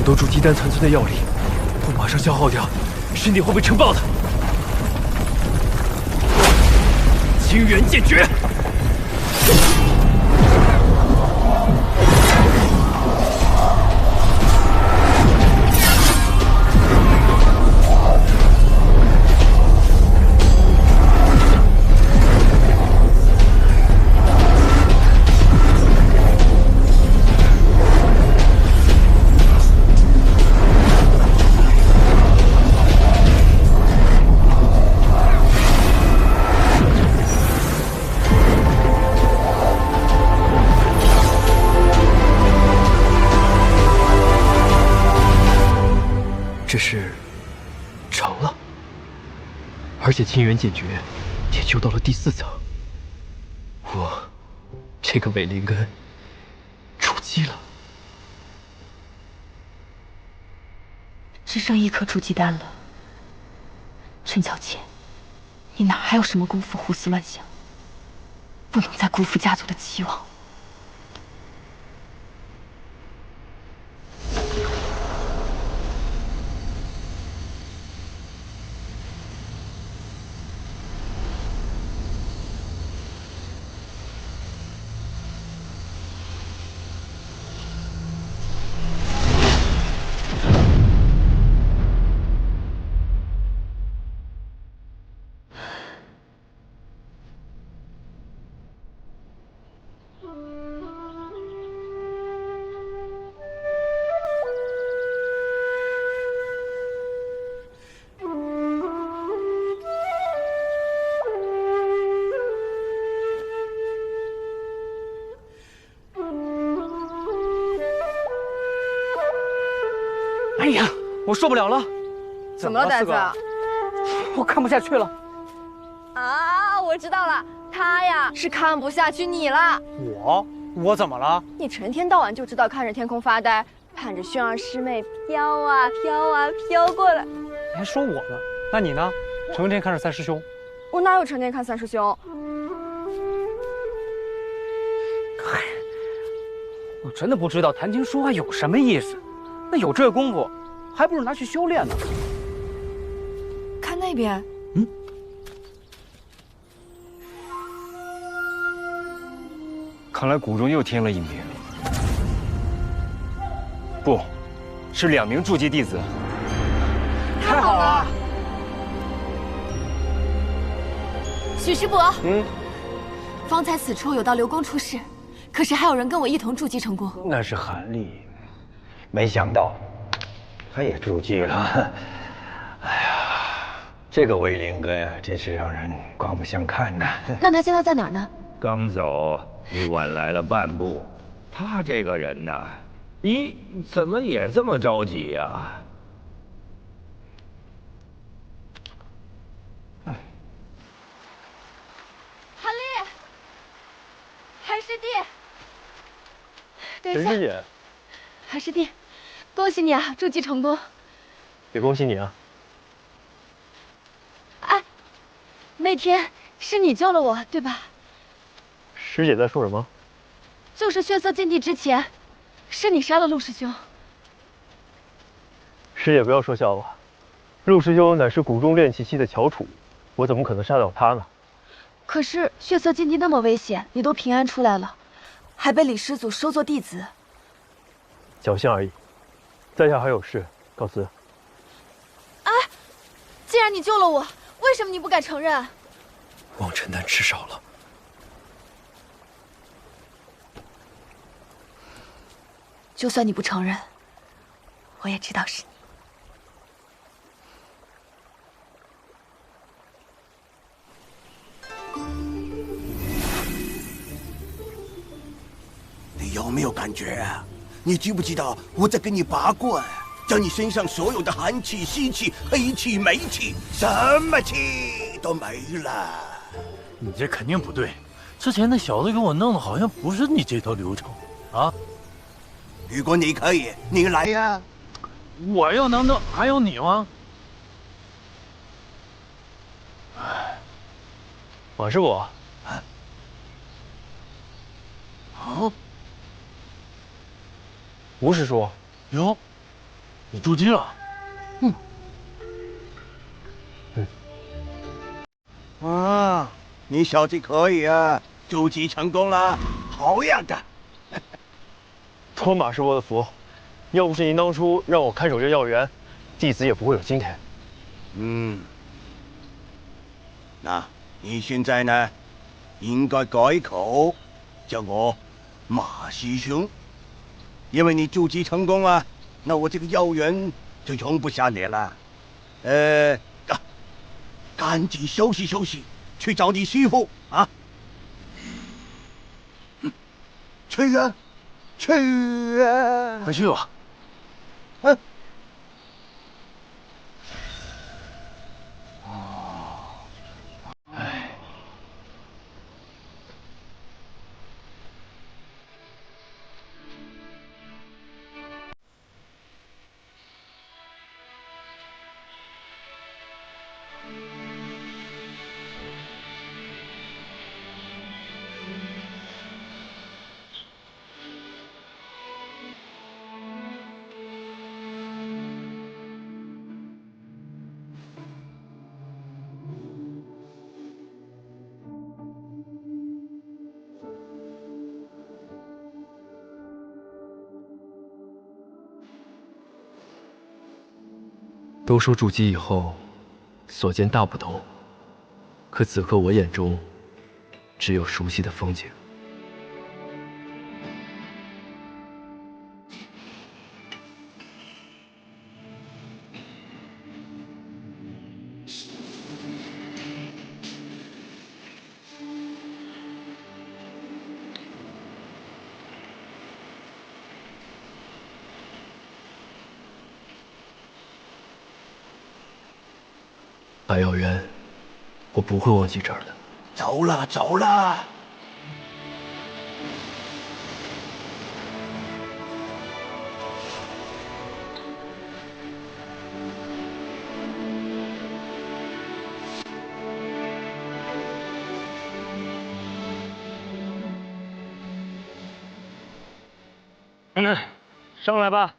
多筑基丹残存的药力，不马上消耗掉，身体会被撑爆的。清源剑诀。 这是成了，而且清源剑诀也修到了第4层。我这个伪灵根出击了，只剩1颗筑基丹了。陈小姐，你哪还有什么功夫胡思乱想？不能再辜负家族的期望。 哎呀，我受不了了！怎么了，呆子？我看不下去了。啊，我知道了，他呀是看不下去你了。我怎么了？你成天到晚就知道看着天空发呆，盼着轩儿师妹飘啊飘啊飘过来。你还说我呢？那你呢？成天看着三师兄。我哪有成天看三师兄？嗨，我真的不知道谈情说爱有什么意思。 那有这功夫，还不如拿去修炼呢。看那边，看来谷中又添了一名，不，是2名筑基弟子。太好了！许师伯，方才此处有道流光出世，可是还有人跟我一同筑基成功？那是韩立。 没想到，他也筑基了。哎呀，这个伪灵根呀，真是让人刮目相看呐。那他现在在哪儿呢？刚走，你晚来了半步。他这个人呐，你怎么也这么着急呀？韩立，韩师弟，陈师姐，韩师弟。 恭喜你啊，筑基成功！也恭喜你啊！哎，那天是你救了我，对吧？师姐在说什么？就是血色禁地之前，是你杀了陆师兄。师姐不要说笑话，陆师兄乃是谷中炼气期的翘楚，我怎么可能杀掉他呢？可是血色禁地那么危险，你都平安出来了，还被李师祖收作弟子。侥幸而已。 在下还有事，告辞。哎，既然你救了我，为什么你不敢承认？望尘丹吃少了。就算你不承认，我也知道是你。你有没有感觉啊？ 你记不记得我在给你拔罐，将你身上所有的寒气、吸气、黑气、霉气，什么气都没了。你这肯定不对，之前那小子给我弄的好像不是你这套流程啊。如果你可以，你来呀！我要能弄，还有你吗？马师傅。好。 吴师叔，哟，你筑基了？啊，你小子可以啊，筑基成功了，好样的！托马是我的福，要不是您当初让我看守这药园，弟子也不会有今天。那你现在呢，应该改口，叫我马师兄，因为你筑基成功了，那我这个药园就容不下你了。赶紧休息休息，去找你师傅啊！去啊，去啊！快去吧。都说筑基以后，所见大不同。可此刻我眼中，只有熟悉的风景。百药园，我不会忘记这儿的。走了，走了。上来吧。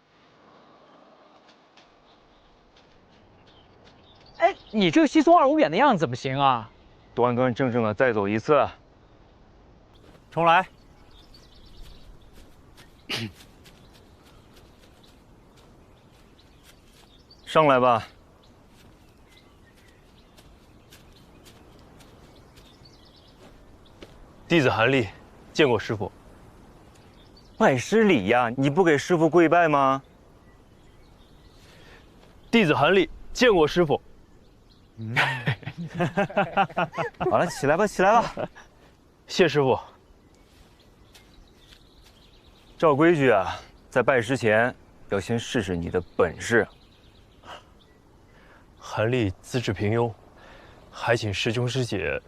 哎，你这个稀松二五眼的样子怎么行啊？端端正正的再走一次。重来。上来吧。弟子韩立，见过师傅。拜师礼呀，你不给师傅跪拜吗？弟子韩立，见过师傅。好了，起来吧，起来吧。谢师傅。照规矩啊，在拜师前要先试试你的本事。韩立资质平庸，还请师兄师姐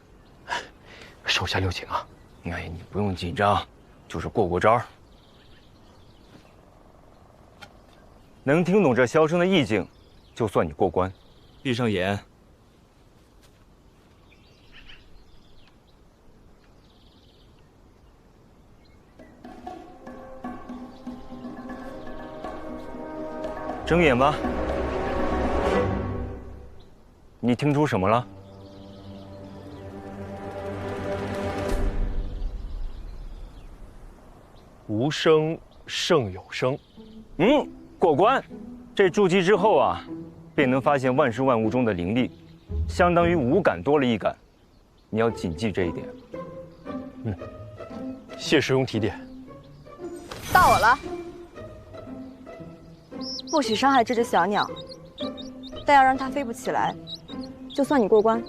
手下留情啊！哎，你不用紧张，就是过过招。能听懂这箫声的意境，就算你过关。闭上眼。睁眼吧。你听出什么了？无声胜有声。过关。这筑基之后啊，便能发现万事万物中的灵力，相当于五感多了一感。你要谨记这一点。谢师兄提点。到我了。不许伤害这只小鸟，但要让它飞不起来，就算你过关。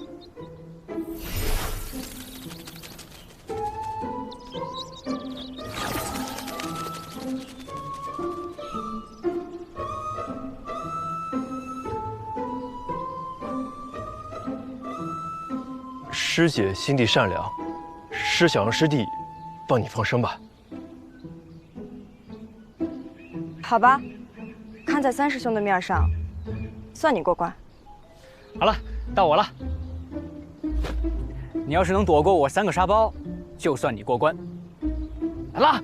师姐心地善良，师想让师弟帮你放生吧。好吧，看在三师兄的面上，算你过关。好了，到我了。你要是能躲过我3个沙包，就算你过关。来啦！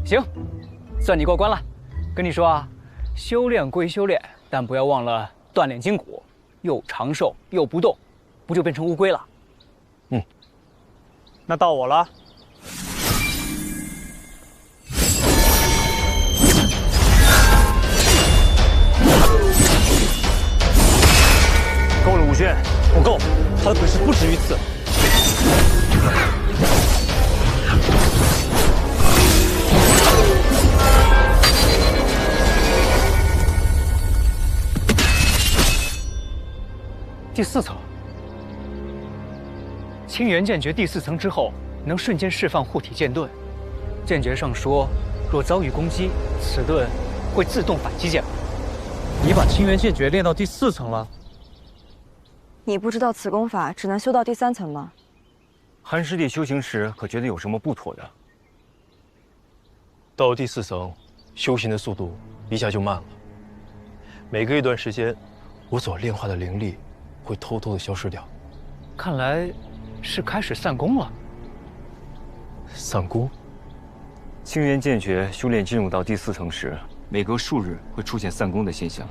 行，算你过关了。跟你说啊，修炼归修炼，但不要忘了锻炼筋骨，又长寿又不动，不就变成乌龟了？嗯，那到我了。够了，武轩，不够，他的本事不止于此。第4层，清源剑诀第4层之后，能瞬间释放护体剑盾。剑诀上说，若遭遇攻击，此盾会自动反击剑法。你把清源剑诀练到第4层了？你不知道此功法只能修到第3层吗？韩师弟修行时可觉得有什么不妥的？到了第4层，修行的速度一下就慢了。每隔一段时间，我所炼化的灵力会偷偷的消失掉。看来是开始散功了。散功？清源剑诀修炼进入到第4层时，每隔数日会出现散功的现象。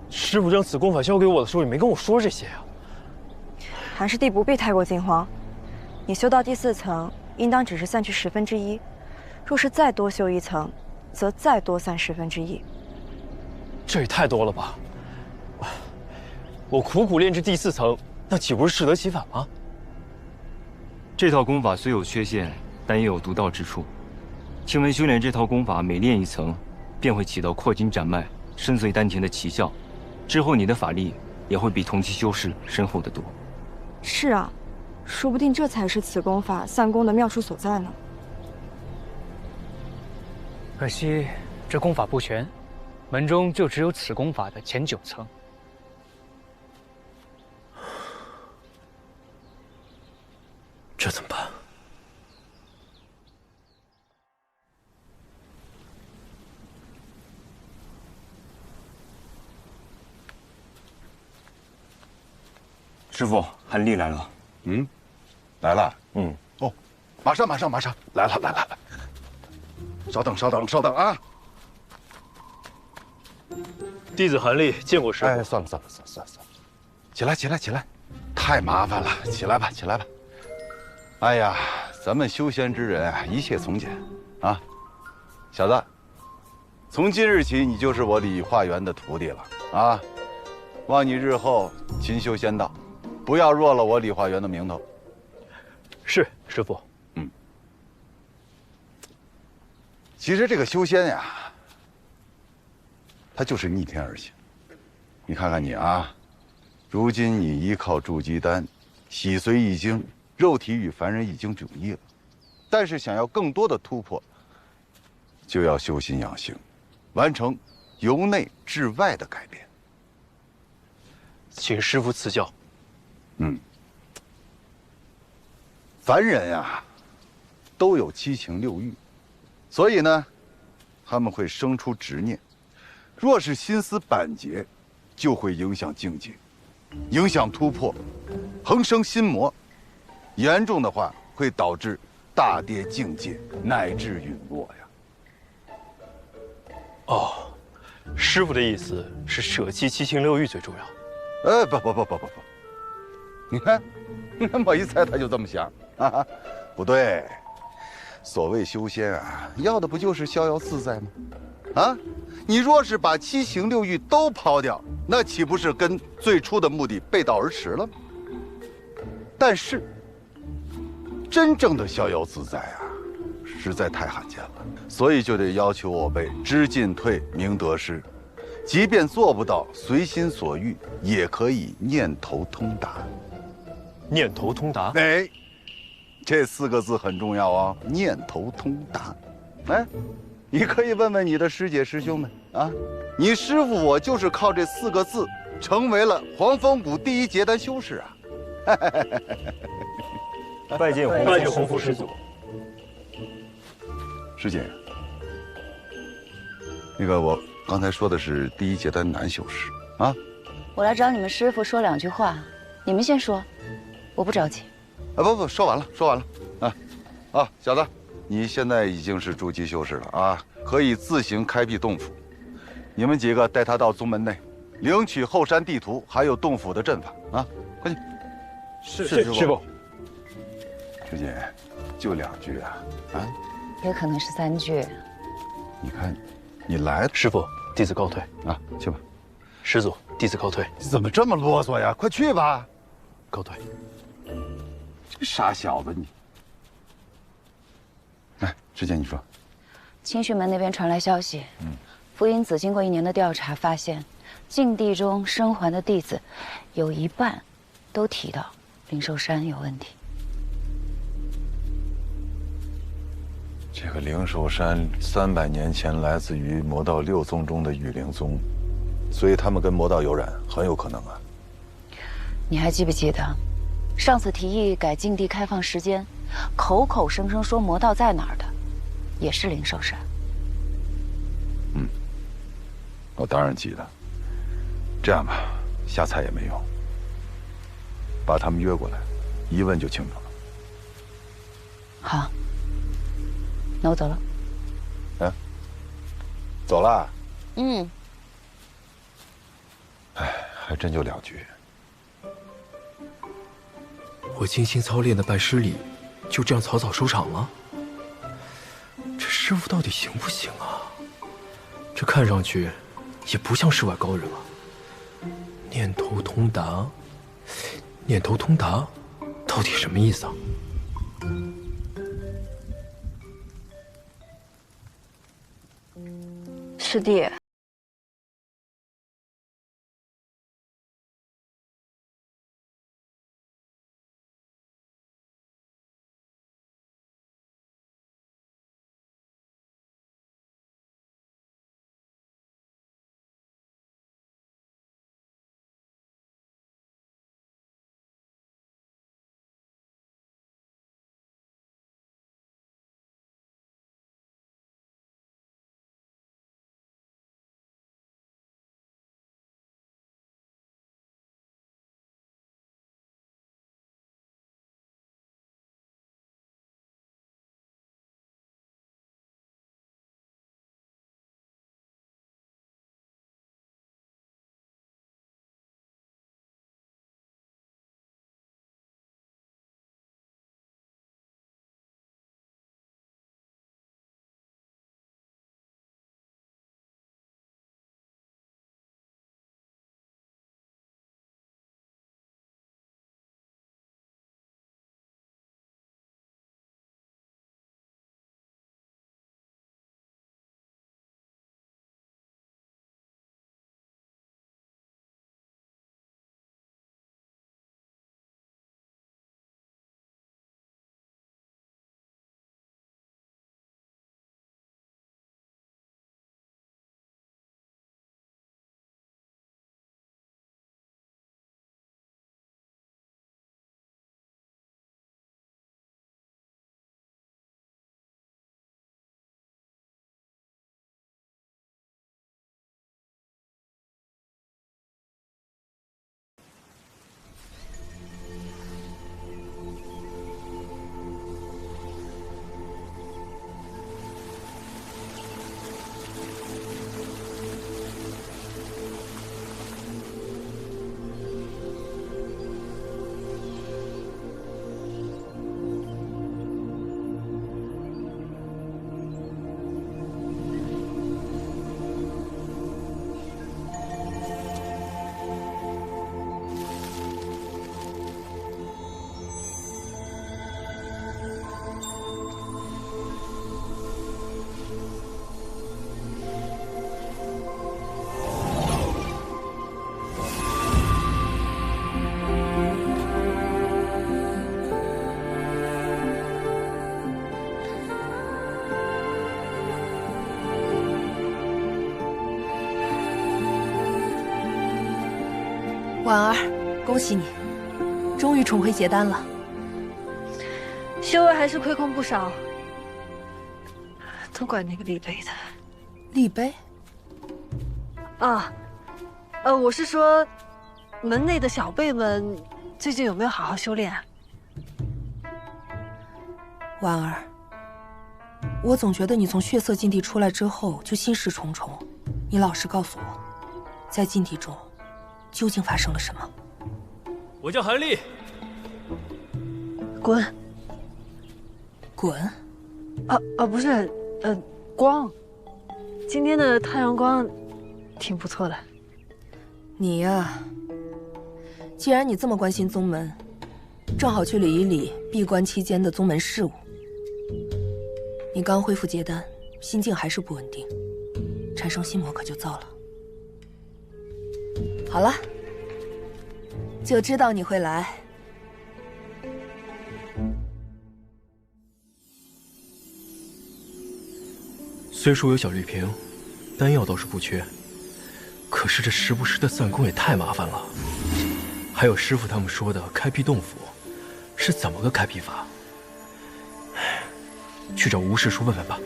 师傅将此功法交给我的时候，也没跟我说这些啊。韩师弟不必太过惊慌，你修到第4层，应当只是散去1/10，若是再多修1层，则再多散1/10。这也太多了吧！我苦苦练至第4层，那岂不是适得其反吗？这套功法虽有缺陷，但也有独到之处。请问修炼这套功法，每练1层，便会起到扩筋斩脉、深邃丹田的奇效。之后你的法力也会比同期修士深厚得多。是啊，说不定这才是此功法散功的妙处所在呢。可惜这功法不全，门中就只有此功法的前9层。这怎么办？师傅，韩立来了。嗯，来了。嗯。哦，马上来了。稍等啊！弟子韩立见过师傅。哎，算了，起来，太麻烦了，起来吧。哎呀，咱们修仙之人啊，一切从简啊。小子，从今日起，你就是我理化园的徒弟了啊！望你日后勤修仙道，不要弱了我理化园的名头。是，师傅。嗯。其实这个修仙呀，它就是逆天而行。你看看你啊，如今你依靠筑基丹，洗髓易经，肉体与凡人已经迥异了。但是想要更多的突破，就要修心养性，完成由内至外的改变。请师傅赐教。凡人呀，都有7情6欲，所以呢，他们会生出执念。若是心思板结，就会影响境界，影响突破，横生心魔。严重的话，会导致大跌境界，乃至陨落呀。哦，师傅的意思是舍弃7情6欲最重要。不，你看，我一猜他就这么想啊。不对，所谓修仙啊，要的不就是逍遥自在吗？啊，你若是把7情6欲都抛掉，那岂不是跟最初的目的背道而驰了吗？但是，真正的逍遥自在啊，实在太罕见了，所以就得要求我辈知进退，明得失。即便做不到随心所欲，也可以念头通达。念头通达？哎，这4个字很重要啊！念头通达。哎，你可以问问你的师姐师兄们啊，你师傅我就是靠这4个字成为了黄风谷第1结丹修士啊！拜见洪福师祖。师姐，那个我刚才说的是第1结丹男修士啊。我来找你们师傅说2句话，你们先说，我不着急。啊不，说完了啊。啊，小子，你现在已经是筑基修士了啊，可以自行开辟洞府。你们几个带他到宗门内，领取后山地图，还有洞府的阵法啊！快去。是师傅。师姐，就2句啊，啊？也可能是3句。你看，你来，师傅，弟子告退啊，去吧。师祖，弟子告退。怎么这么啰嗦呀？快去吧。告退。这傻小子你。来，师姐，你说。清虚门那边传来消息，福音子经过1年的调查，发现禁地中生还的弟子，有1半都提到灵寿山有问题。这个灵寿山300年前来自于魔道6宗中的雨灵宗，所以他们跟魔道有染，很有可能啊。你还记不记得，上次提议改禁地开放时间，口口声声说魔道在哪儿的，也是灵寿山。我当然记得。这样吧，瞎猜也没用，把他们约过来，一问就清楚了。好，那我走了。嗯，走了。哎，还真就2句。我精心操练的拜师礼，就这样草草收场了？这师傅到底行不行啊？这看上去也不像世外高人啊。念头通达，念头通达，到底什么意思啊？师弟。婉儿，恭喜你，终于重回结丹了。修为还是亏空不少，都怪那个厉悲的。厉悲？啊，我是说，门内的小辈们最近有没有好好修炼啊？婉儿，我总觉得你从血色禁地出来之后就心事重重。你老实告诉我，在禁地中究竟发生了什么？我叫韩立。滚！滚！不是，光。今天的太阳光挺不错的。你呀，既然你这么关心宗门，正好去理一理闭关期间的宗门事务。你刚恢复结丹，心境还是不稳定，产生心魔可就糟了。好了，就知道你会来。虽说有小绿瓶，丹药倒是不缺，可是这时不时的散功也太麻烦了。还有师傅他们说的开辟洞府，是怎么个开辟法？去找吴师叔问问吧。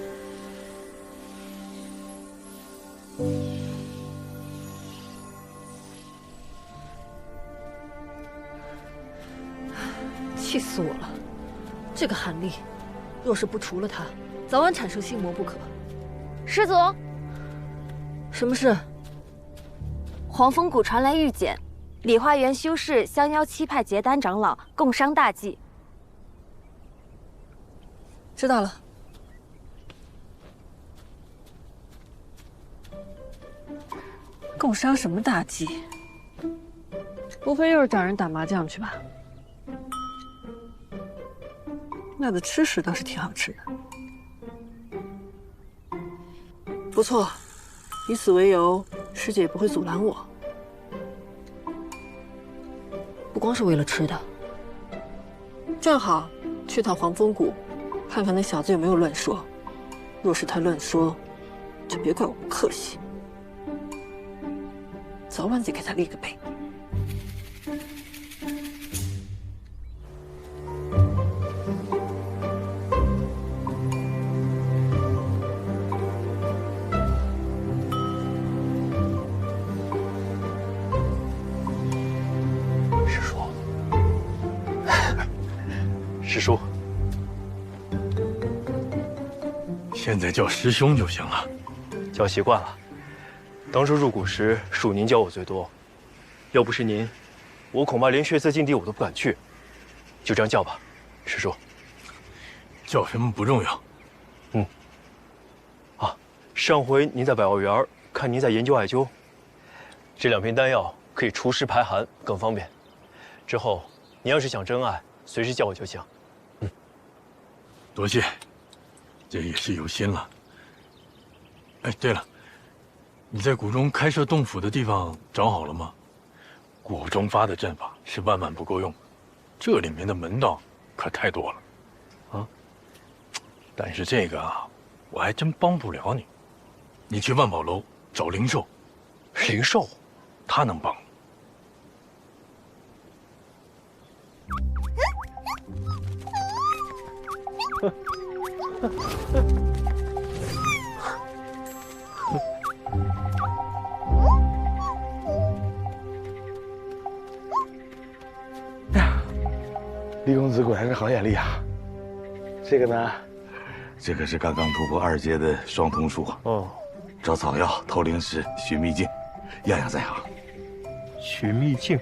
气死我了！这个韩立，若是不除了他，早晚产生心魔不可。师祖，什么事？黄风谷传来玉简，理化园修士相邀7派结丹长老共商大计。知道了。共商什么大计？无非又是找人打麻将去吧。那的吃食倒是挺好吃的。不错，以此为由，师姐也不会阻拦我。不光是为了吃的，正好去趟黄风谷，看看那小子有没有乱说。若是他乱说，就别怪我不客气，早晚得给他立个碑。师叔，现在叫师兄就行了。叫习惯了。当初入谷时，属您教我最多。要不是您，我恐怕连血色禁地我都不敢去。就这样叫吧，师叔。叫什么不重要。上回您在百药园看您在研究艾灸，这2瓶丹药可以除湿排寒，更方便。之后您要是想真爱，随时叫我就行。多谢，这也是有心了。哎，对了，你在谷中开设洞府的地方找好了吗？谷中发的阵法是万万不够用，这里面的门道可太多了。啊，但是这个啊，我还真帮不了你。你去万宝楼找灵兽。灵兽，他能帮。李公子果然是好眼力啊！这个呢？这可是刚刚突破2阶的双通术。哦，找草药、偷灵石、取秘境，样样在行。取秘境？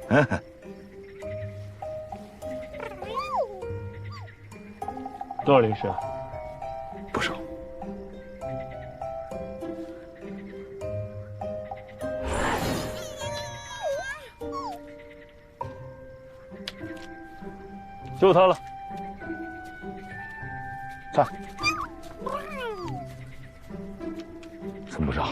多少灵石啊？不少。就他了。上。存不少。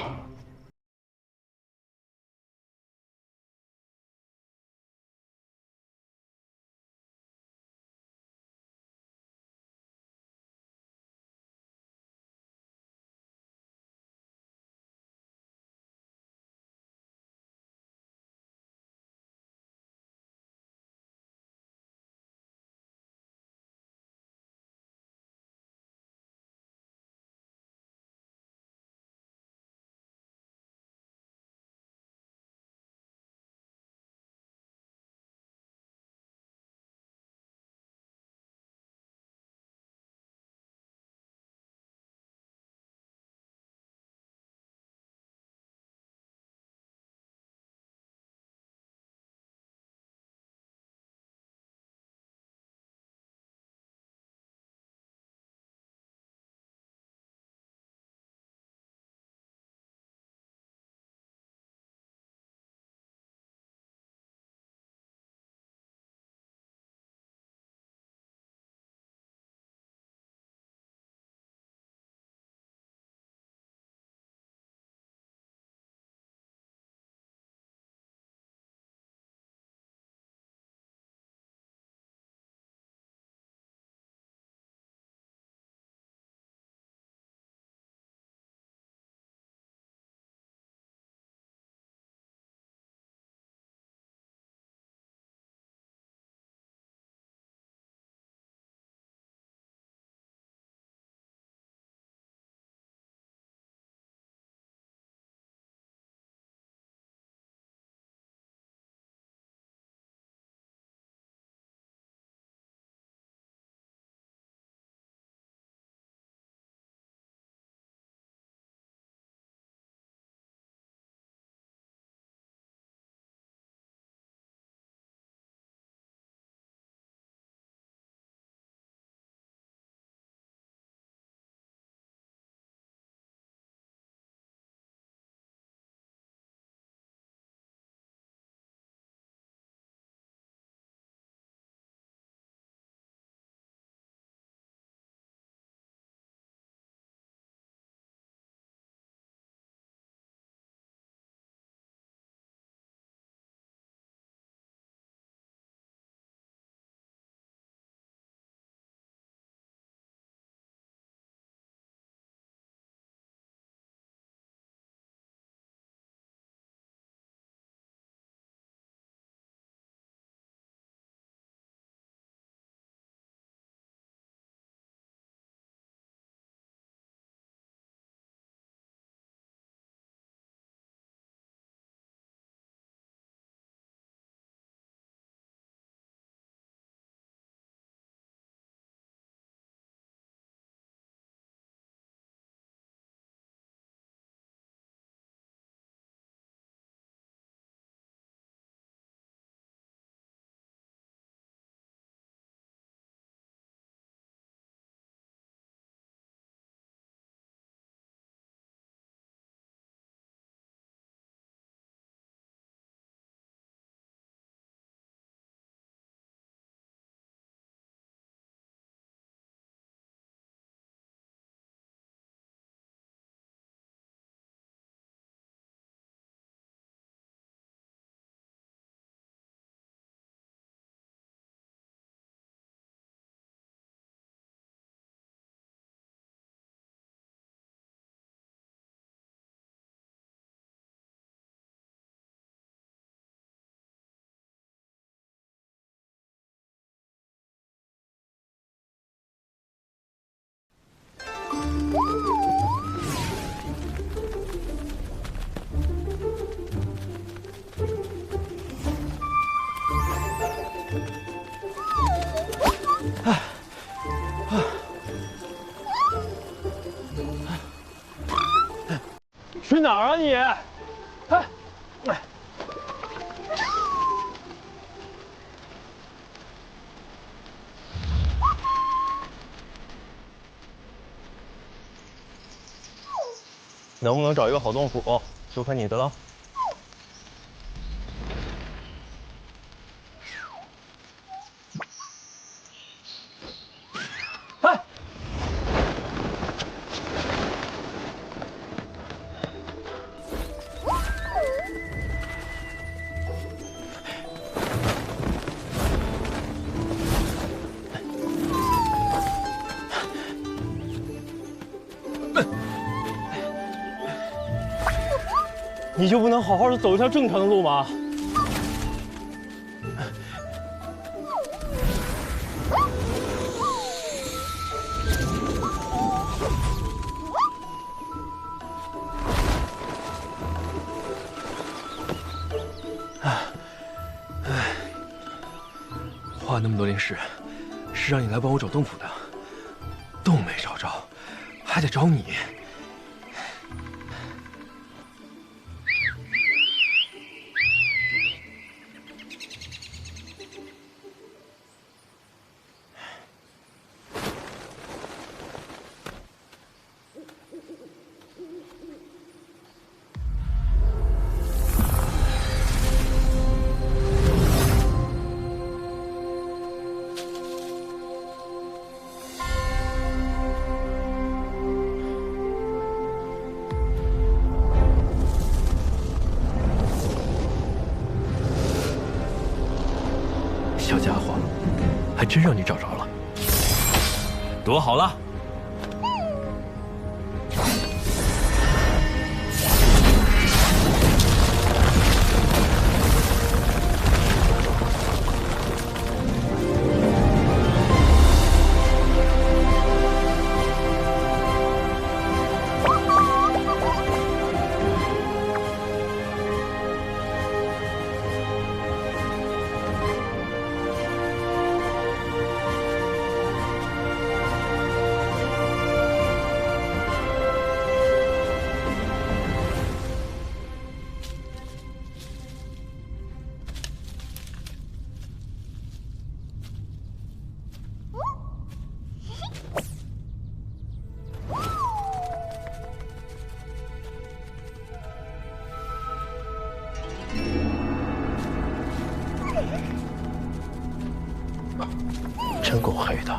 去哪儿啊你？哎，能不能找一个好洞府，就看你的了。哎，你就不能好好的走一条正常的路吗？花那么多灵石，是让你来帮我找洞府的，洞没找着，还得找你。小家伙，还真让你找着了，躲好了。真够黑的。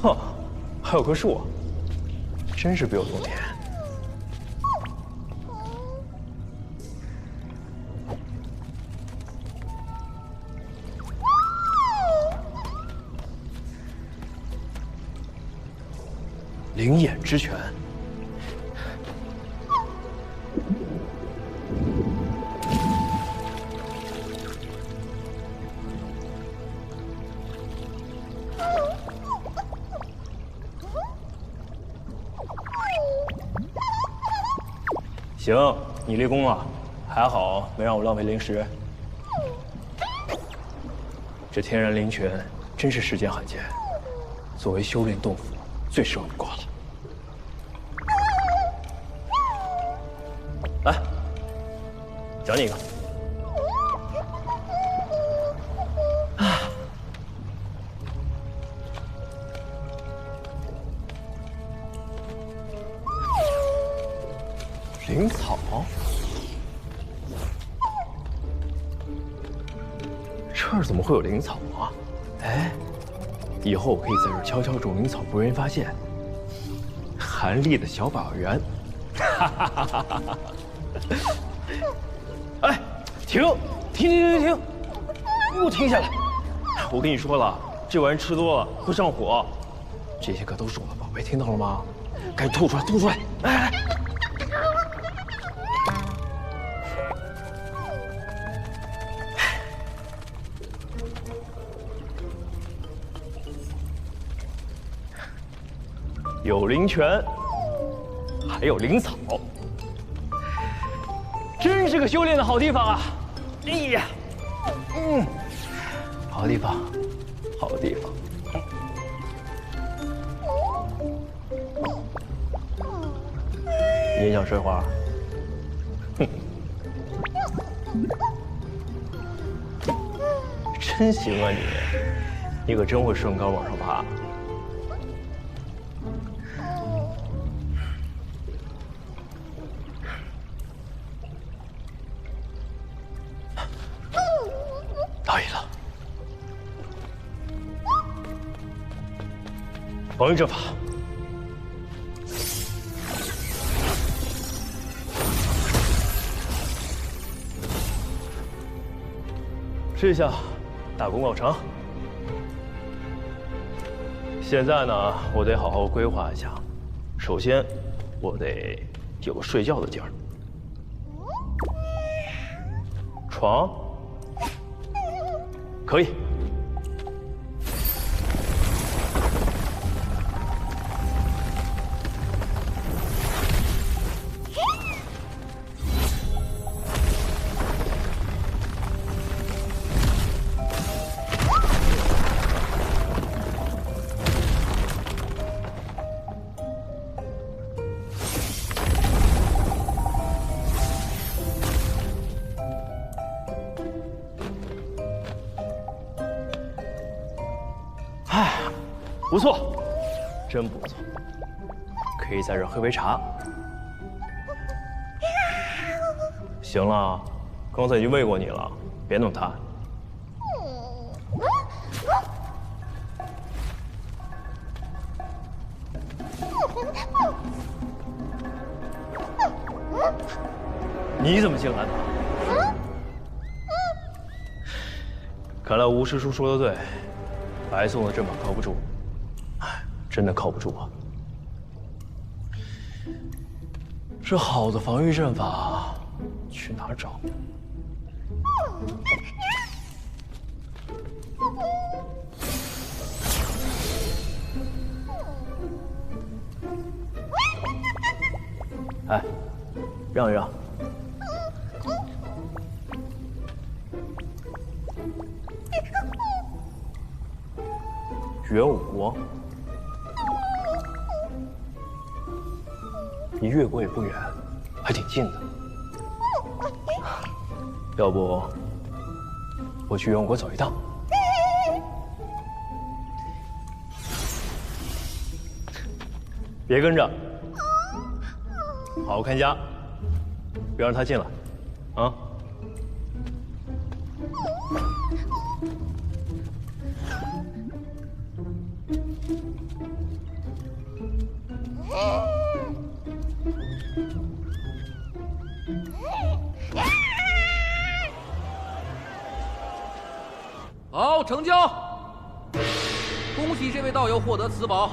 哼，还有棵树，真是别有洞天。灵眼之拳。行，你立功了，还好没让我浪费灵石。这天然灵泉真是世间罕见，作为修炼洞府，最适合你挂了。来，奖你一个。灵草，这儿怎么会有灵草啊？哎，以后我可以在这儿悄悄种灵草，不被人发现。韩立的小宝园。哈哈哈哈哈哈！哎，停！停！给我停下来！我跟你说了，这玩意吃多了会上火。这些可都是我的宝贝，听到了吗？赶紧吐出来，吐出来！来来来。有灵泉，还有灵草，真是个修炼的好地方啊！哎呀，好地方，好地方。你也想睡会儿？哼，真行啊你！你可真会顺杆往上爬。到一了，防御阵法。试一下，大功告成。现在呢，我得好好规划一下。首先，我得有个睡觉的地儿，床可以。不错，真不错，可以在这儿喝杯茶。行了，刚才已经喂过你了，别弄它。你怎么进来的？看来吴师叔说的对，白送的阵法靠不住。真的靠不住啊！这好的防御阵法去哪儿找？哎，让一让。元武国。离越国也不远，还挺近的。要不我去元武国走一趟？别跟着，好好看家，别让他进来，啊！好，成交！恭喜这位道友获得此宝，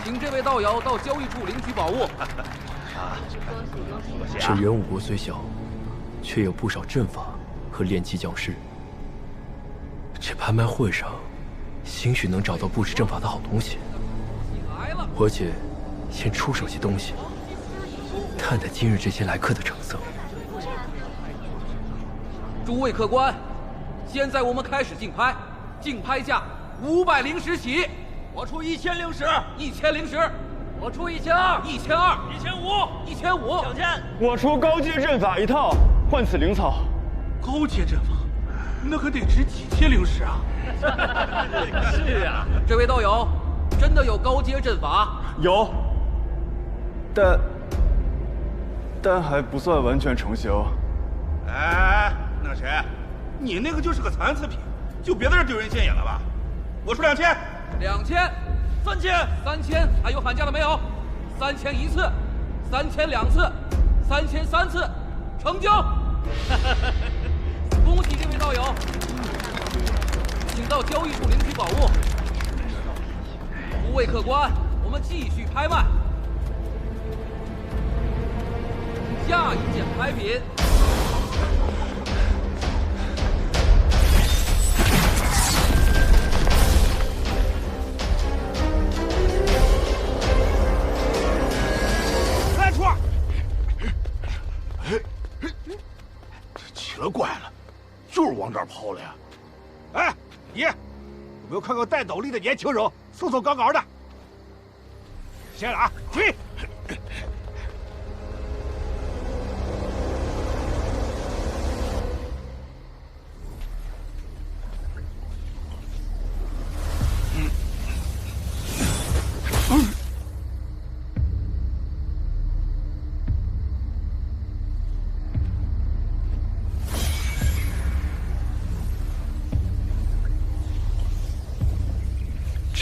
请这位道友到交易处领取宝物。这元武国虽小，却有不少阵法和炼器匠师。这拍卖会上，兴许能找到布置阵法的好东西。而且，先出手些东西，探探今日这些来客的成色。诸位客官。现在我们开始竞拍，竞拍价500灵石起。我出1000灵石，1000灵石。我出1200，1200，1500，1500，2000。我出高阶阵法1套，换此灵草。高阶阵法，那可得值几千灵石啊！是啊，这位道友，真的有高阶阵法？有，但还不算完全成型。哎，那谁？你那个就是个残次品，就别在这丢人现眼了吧！我出2000， 2000， 3000， 3000，还有喊价的没有？3000一次，3000两次，3000三次，成交！恭喜这位道友。请到交易处领取宝物。诸位客官，我们继续拍卖。下一件拍品。 奇了怪了，就是往这儿跑了呀！哎，你有没有看过戴斗笠的年轻人，瘦瘦高高的？谢了啊，追！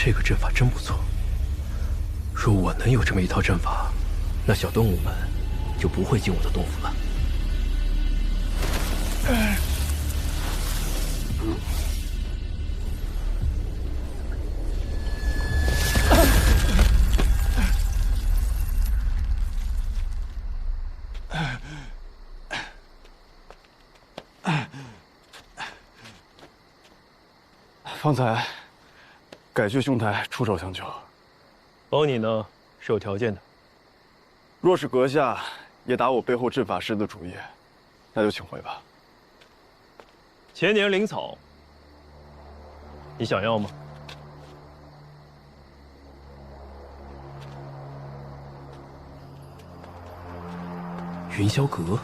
这个阵法真不错。若我能有这么一套阵法，那小动物们就不会进我的洞府了。方才感谢兄台出手相救，帮你呢是有条件的。若是阁下也打我背后阵法师的主意，那就请回吧。千年灵草，你想要吗？云霄阁。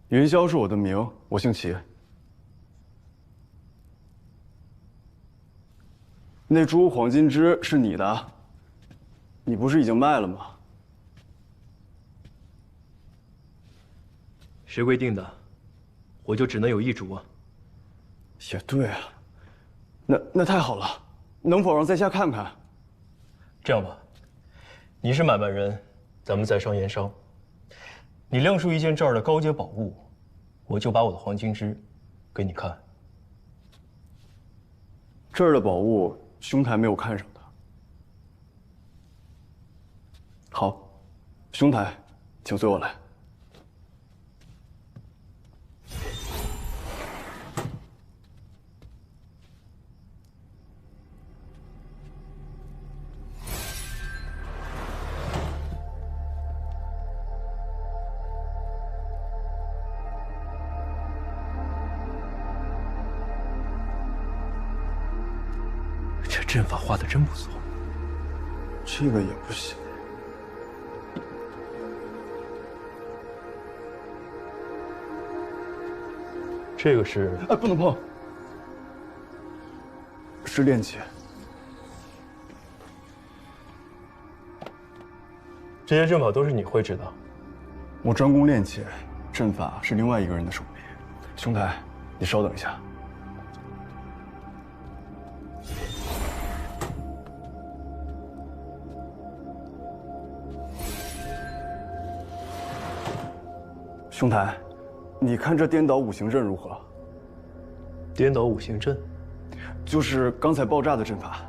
云霄是我的名，我姓齐。那株黄金枝是你的，你不是已经卖了吗？谁规定的？我就只能有一株啊。也对啊，那太好了，能否让在下看看？这样吧，你是买卖人，咱们在商言商。你亮出一件这儿的高阶宝物，我就把我的黄金枝给你看。这儿的宝物，兄台没有看上的。好，兄台，请随我来。阵法画的真不错，这个也不行。这个是……哎，不能碰，是炼器。这些阵法都是你绘制的？我专攻炼器，阵法是另外一个人的手笔。兄台，你稍等一下。 兄台，你看这颠倒五行阵如何？颠倒五行阵，就是刚才爆炸的阵法。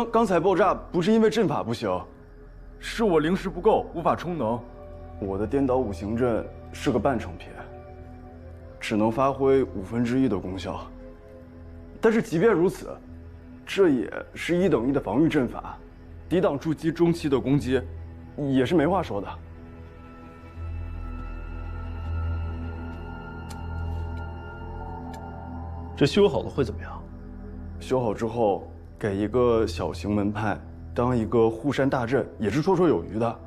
刚才爆炸不是因为阵法不行，是我灵石不够，无法充能。我的颠倒五行阵是个半成品，只能发挥1/5的功效。但是即便如此，这也是1等1的防御阵法，抵挡筑基中期的攻击。 也是没话说的。这修好了会怎么样？修好之后，给一个小型门派当一个护山大阵，也是绰绰有余的。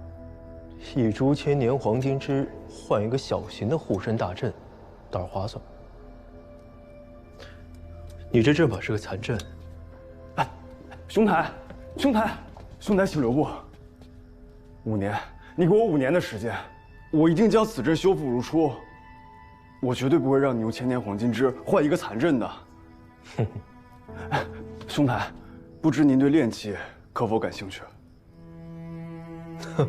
一株千年黄金枝换一个小型的护身大阵，倒是划算。你这阵法是个残阵。哎，兄台，请留步。 5年，你给我5年的时间，我一定将此阵修复如初。我绝对不会让你用千年黄金枝换一个残阵的。兄台，不知您对炼器可否感兴趣？哼，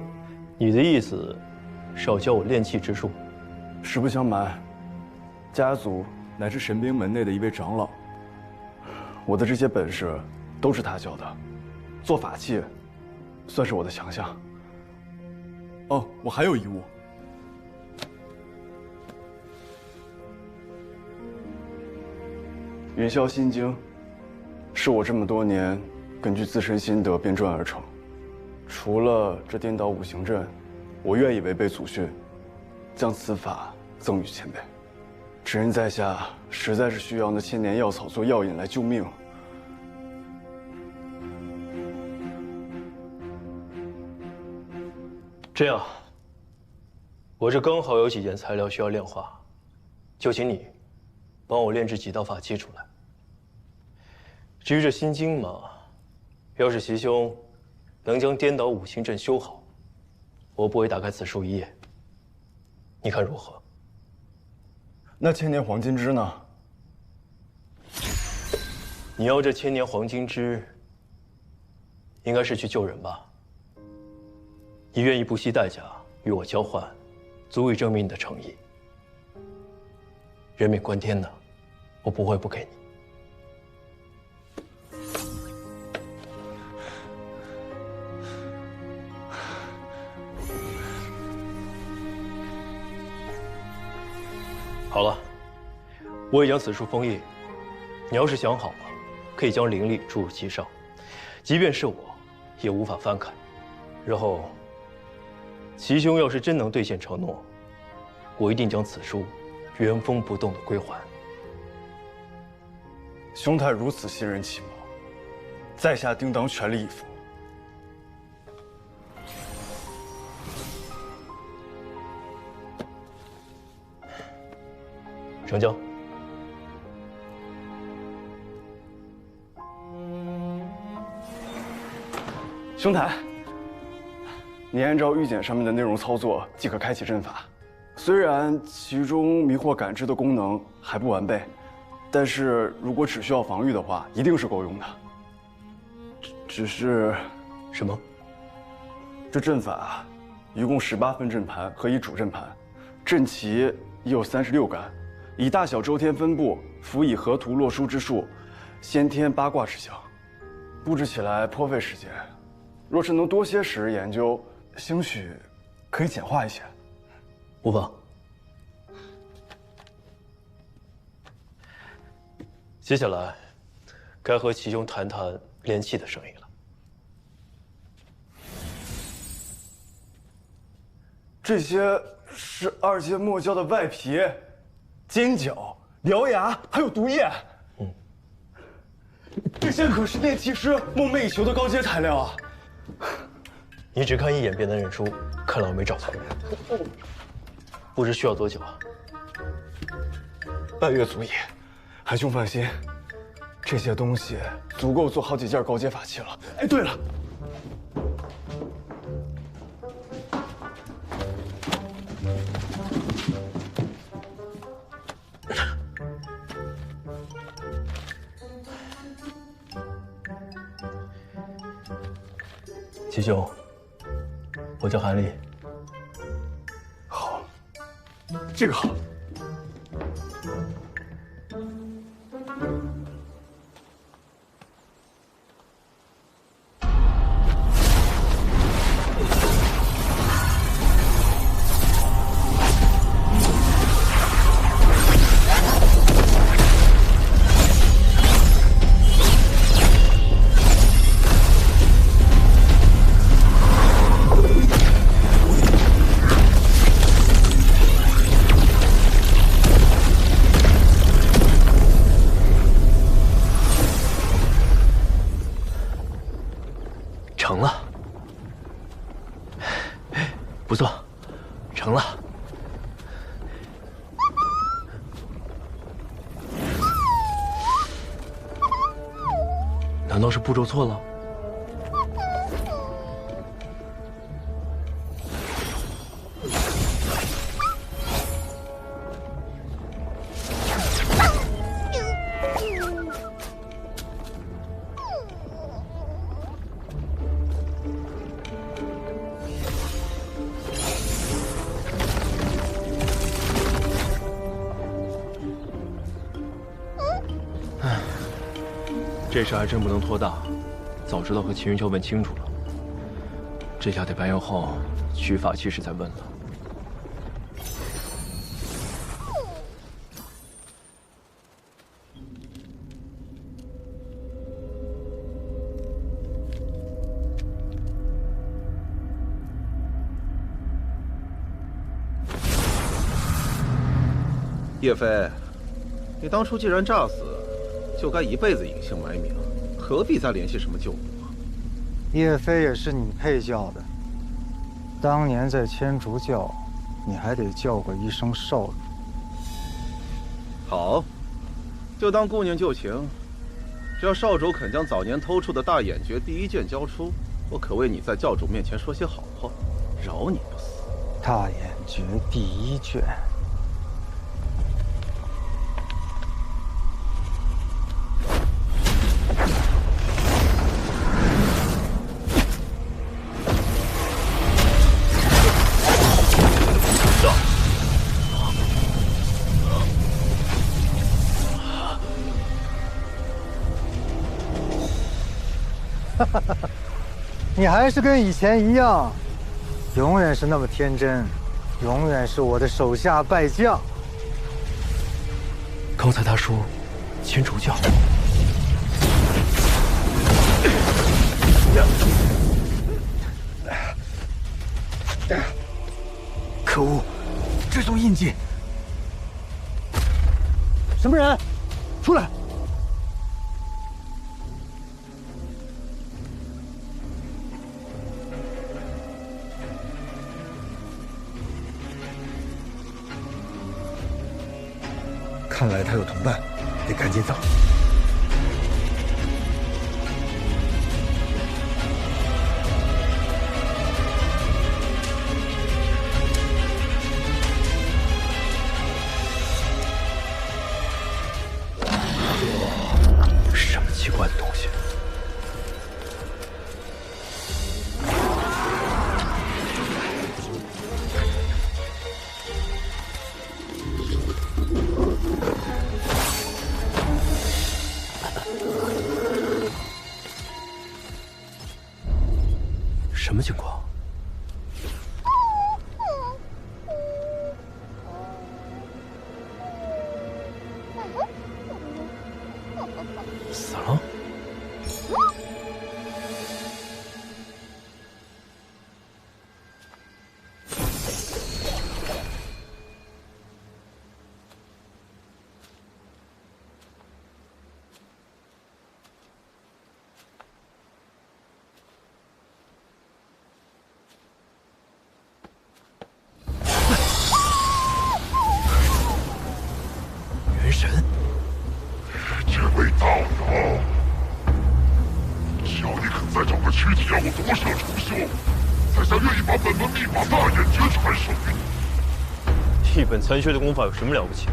你的意思是要教我炼器之术？实不相瞒，家族乃是神兵门内的一位长老，我的这些本事都是他教的。做法器，算是我的强项。哦，我还有一物。云霄心经，是我这么多年根据自身心得编撰而成。除了这颠倒五行阵，我愿意违背祖训，将此法赠予前辈。只因在下实在是需要那千年药草做药引来救命。这样，我这刚好有几件材料需要炼化，就请你帮我炼制几道法器出来。至于这心经嘛，要是齐兄能将颠倒五行阵修好，我不会打开此书一页。你看如何？那千年黄金枝呢？你要这千年黄金枝，应该是去救人吧？你愿意不惜代价与我交换，足以证明你的诚意。人命关天的，我不会不给你。好了，我已将此书封印。你要是想好了，可以将灵力注入其上，即便是我，也无法翻开。日后，齐兄要是真能兑现承诺，我一定将此书原封不动的归还。兄台如此信任启谋，在下定当全力以赴。成交。兄台，你按照玉简上面的内容操作即可开启阵法。虽然其中迷惑感知的功能还不完备，但是如果只需要防御的话，一定是够用的。只是什么？这阵法一共18分阵盘和一主阵盘，阵旗已有36杆。以大小周天分布，辅以河图洛书之术，先天八卦之象，布置起来颇费时间。若是能多些时日研究，兴许可以简化一些。无妨。接下来，该和齐兄谈谈炼器的生意了。这些是2阶墨胶的外皮。尖角、獠牙，还有毒液。这些可是炼器师梦寐以求的高阶材料啊！你只看一眼便能认出，看来我没找错人。不知需要多久啊？半月足矣。韩兄放心，这些东西足够做好几件高阶法器了。哎，对了。齐兄，我叫韩立。好，这个好。成了，不错，成了。难道是步骤错了？这事还真不能拖大，早知道和秦云霄问清楚了。这下得白云浩取法器时再问了。叶飞，你当初既然诈死，就该一辈子隐姓埋名，何必再联系什么救母？叶飞也是你配叫的，当年在千竹教，你还得叫过一声少主。好，就当顾念旧情。只要少主肯将早年偷出的大眼诀第一卷交出，我可为你在教主面前说些好话，饶你不死。大眼诀第一卷。你还是跟以前一样，永远是那么天真，永远是我的手下败将。刚才他说千竹教，可恶，这种印记！什么人？出来！看来他有同伴，得赶紧走。什么奇怪的东西？什么情况？死了？神，这位道友，只要你肯再找个躯体让我夺舍重修，在下愿意把本门秘法大眼诀传授给你。一本残缺的功法有什么了不起？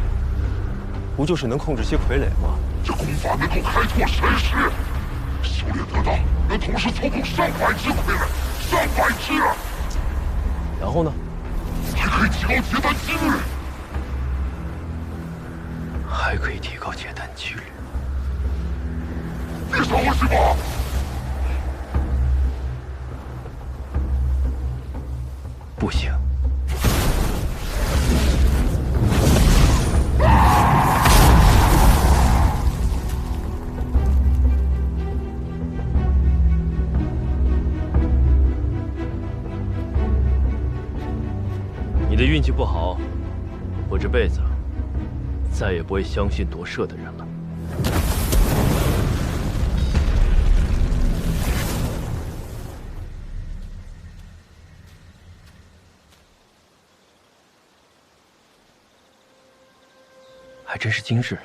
不就是能控制些傀儡吗？这功法能够开拓神识，修炼得当，能同时操控上百只傀儡，上百只啊！然后呢？还可以提高结丹几率。还可以提高结丹几率。别杀我是吧？不行。你的运气不好，我这辈子再也不会相信夺舍的人了。还真是精致。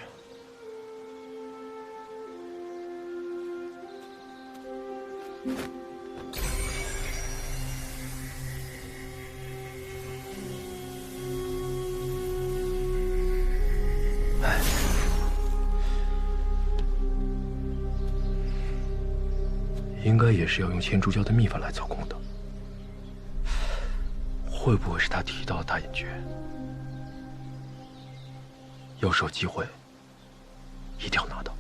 应该也是要用千竹教的秘法来操控的。会不会是他提到的大眼诀？要是有机会，一定要拿到。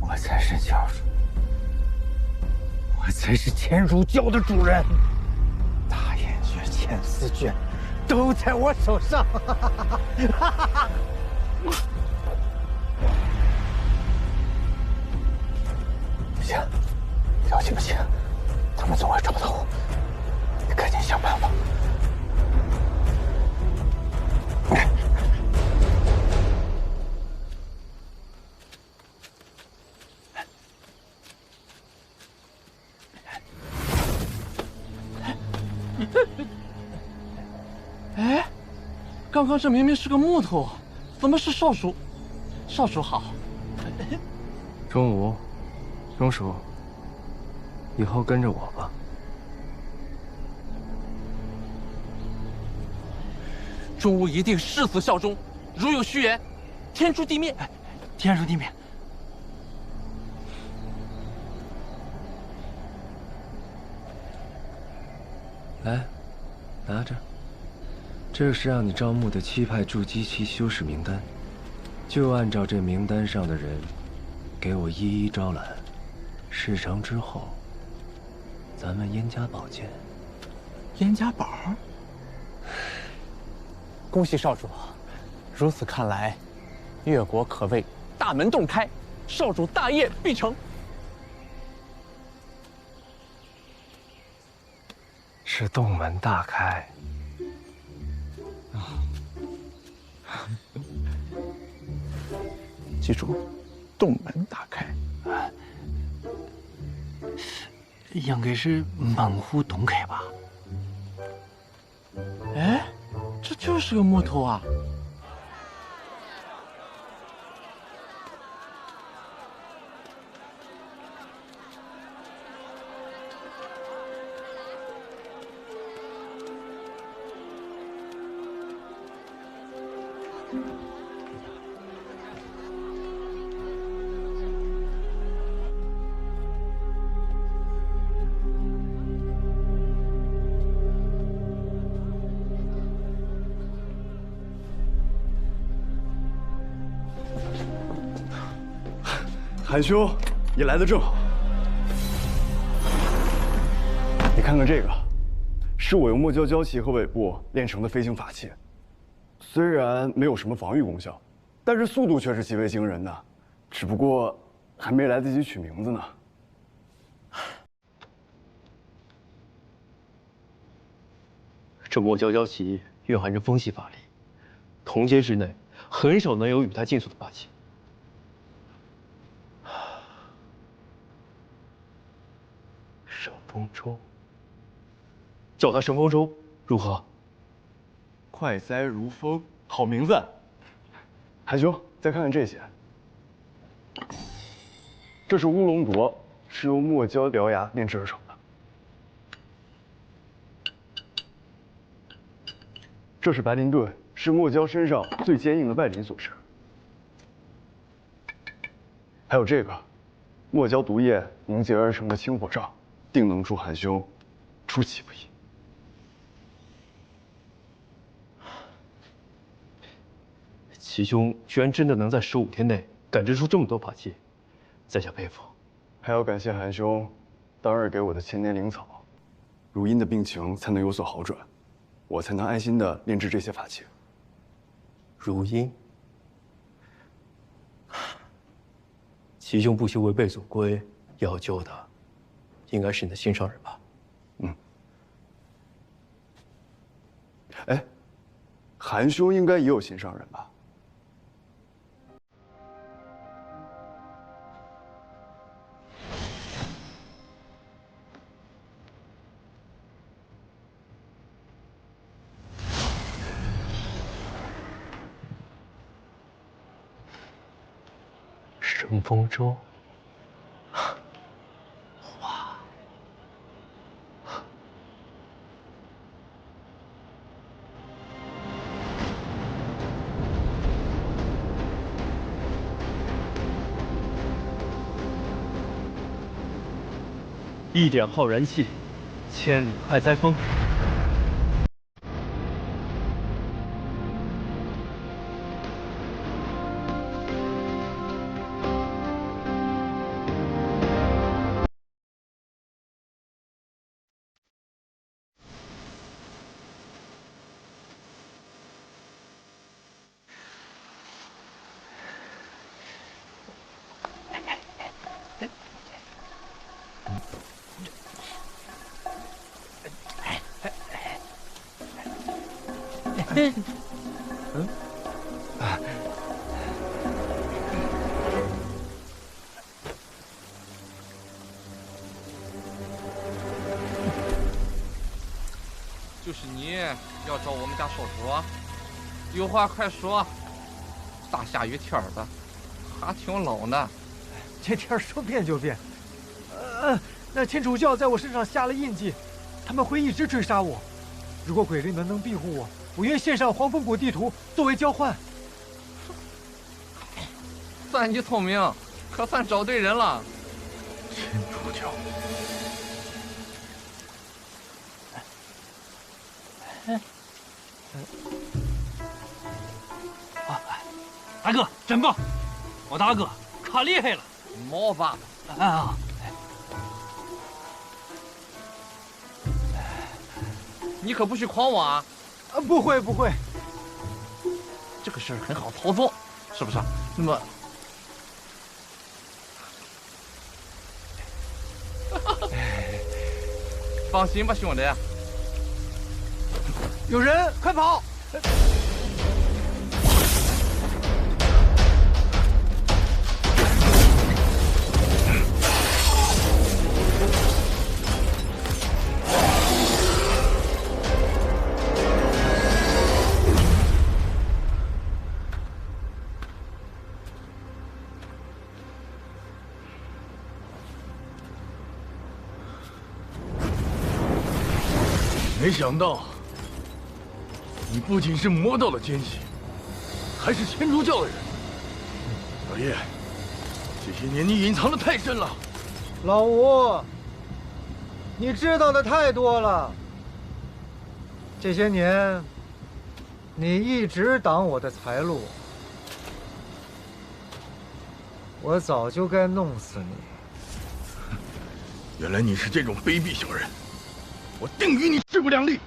我才是教主，我才是天竺教的主人。大眼诀、千丝诀，都在我手上。不行，了解不清，他们总会找到我。你赶紧想办法。哎，刚刚这明明是个木头，怎么是少主？少主好。钟无，钟叔，以后跟着我吧。钟无一定誓死效忠，如有虚言，天诛地灭！天诛地灭！来，拿着。这是让你招募的7派筑基期修士名单，就按照这名单上的人，给我一一招揽。事成之后，咱们燕家宝见。燕家宝？恭喜少主！如此看来，越国可谓大门洞开，少主大业必成。是洞门大开。记住，洞门打开。应该是门户洞开吧？哎，这就是个木头啊！韩兄，你来的正好。你看看这个，是我用墨胶胶旗和尾部炼成的飞行法器。虽然没有什么防御功效，但是速度却是极为惊人的。只不过还没来得及取名字呢。这墨胶胶旗蕴含着风系法力，同阶之内很少能有与它竞速的法器。神风舟，叫它神风舟如何？快哉如风，好名字。韩兄，再看看这些，这是乌龙铎，是由墨胶獠牙炼制而成的。这是白磷盾，是墨胶身上最坚硬的外磷所制。还有这个，墨胶毒液凝结而成的青火杖，定能助韩兄出其不意。齐兄居然真的能在15天内感知出这么多法器，在下佩服。还要感谢韩兄当日给我的千年灵草，如茵的病情才能有所好转，我才能安心的炼制这些法器。如茵，齐兄不惜违背祖规，要救的应该是你的心上人吧？嗯。哎，韩兄应该也有心上人吧？神风舟，哇！一点浩然气，千里快哉风。就是你要找我们家少主啊？有话快说。大下雨天的，还挺冷的。这天说变就变。那天主教在我身上下了印记，他们会一直追杀我。如果鬼灵们能庇护我，我愿献上黄风谷地图作为交换。算你聪明，可算找对人了。天主教。大哥，真棒！我大哥可厉害了。毛发啊！你可不许诓我啊！不会不会，这个事儿很好操作，是不是？那么，放心吧，兄弟。有人，快跑！没想到，你不仅是魔道的奸细，还是天主教的人。老爷，这些年你隐藏的太深了。老吴，你知道的太多了。这些年，你一直挡我的财路，我早就该弄死你。原来你是这种卑鄙小人，我定与你势不两立。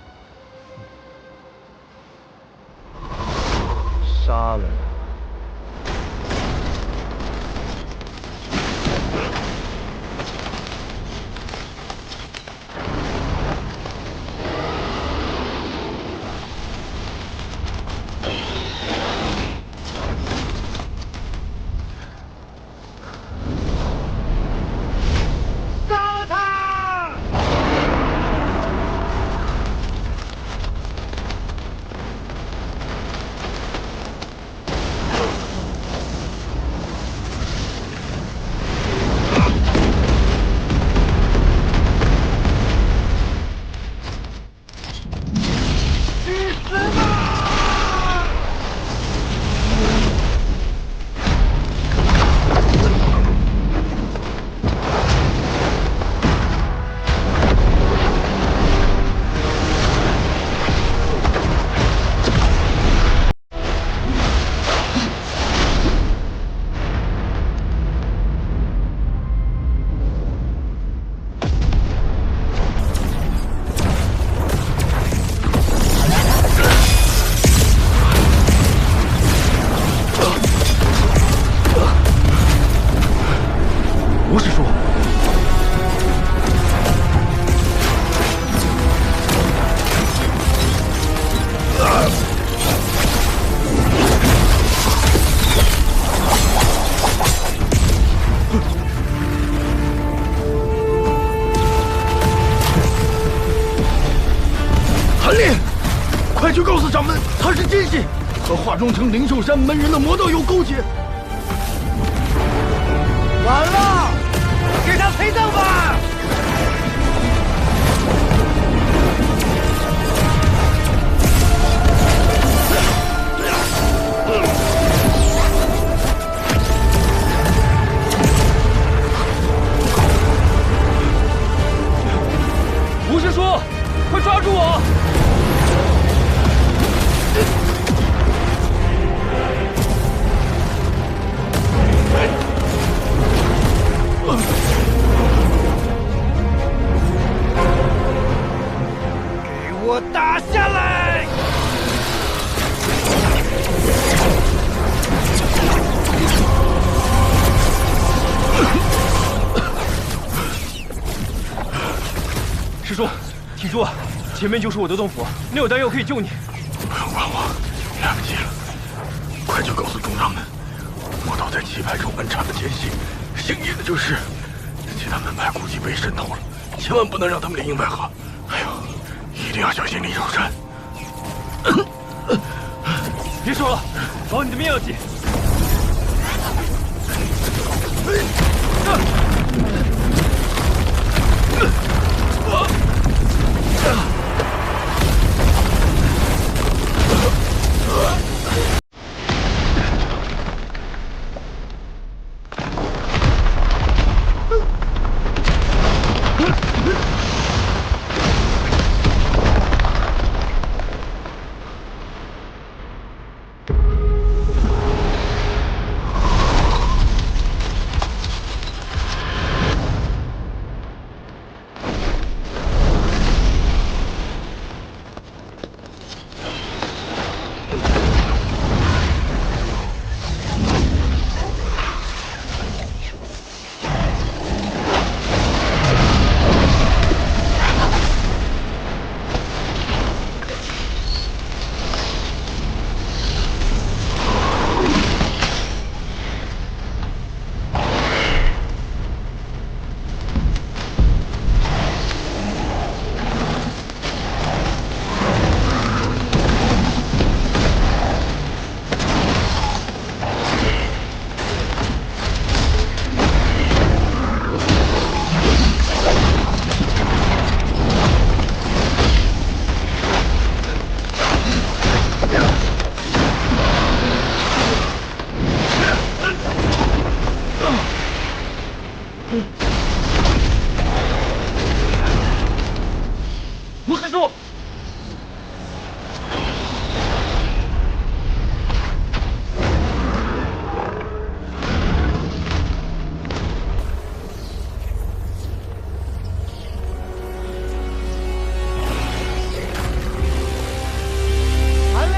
杀了你！快去告诉掌门，他是奸细，和华中城灵寿山门人的魔道有勾结。完了，给他陪葬吧！吴师叔，快抓住我！给我打下来！师叔，挺住啊！前面就是我的洞府，没有丹药可以救你。不用管我，来不及了。快去告诉众长们，魔道在棋牌中安插了奸细，姓叶的就是。其他门派估计被渗透了，千万不能让他们连营外合。还有，一定要小心林守山。别说了，保你的命要紧。吴师叔，韩立，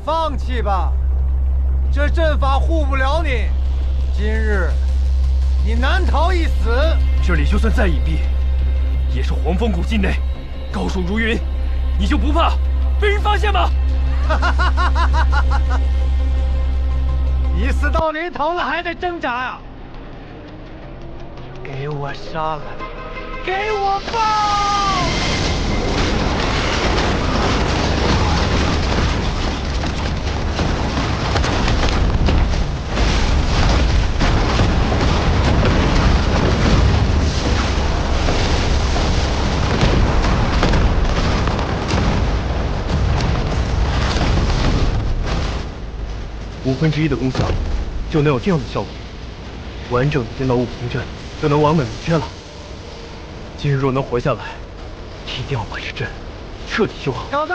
放弃吧，这阵法护不了你。今日你难逃一死。这里就算再隐蔽，也是黄风谷境内，高手如云，你就不怕被人发现吗？你死到临头了还在挣扎呀？给我杀了，给我爆！1/5的功效就能有这样的效果，完整的颠倒五行阵就能完美无缺了。今日若能活下来，一定要把这阵彻底修好。小子，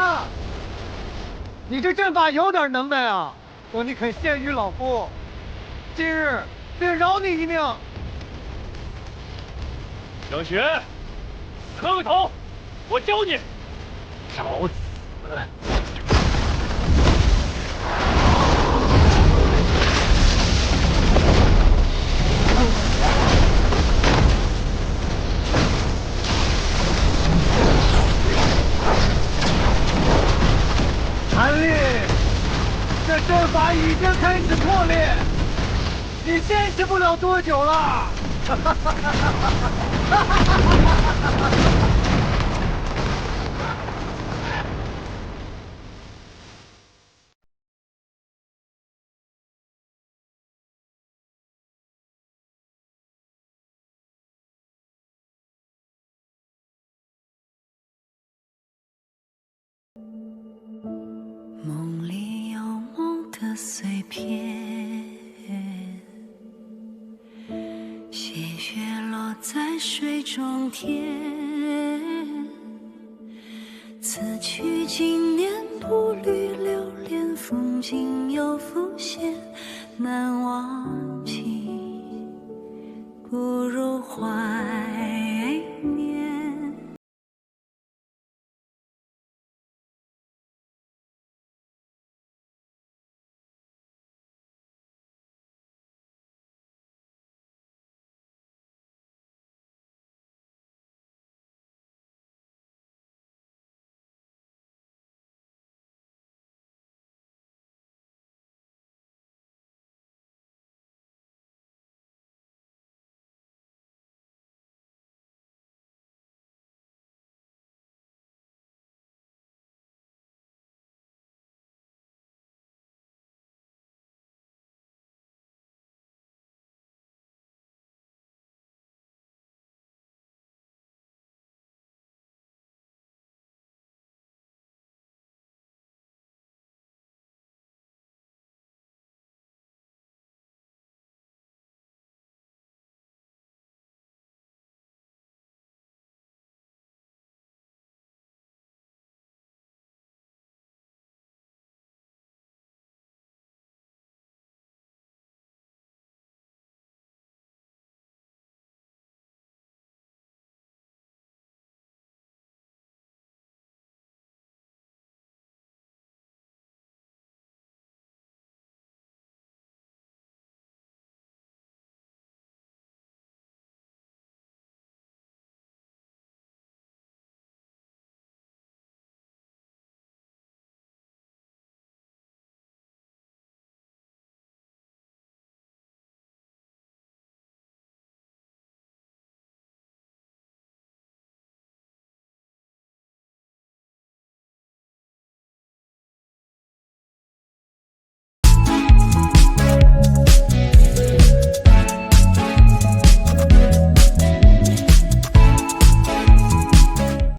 你这阵法有点能耐啊！若你肯献于老夫，今日便饶你一命。杨雪，磕个头，我教你。找死！韩立，这阵法已经开始破裂，你坚持不了多久了。梦里有梦的碎片，鲜血落在水中天。此去经年，步履流连，风景又浮现，难忘记，不如还。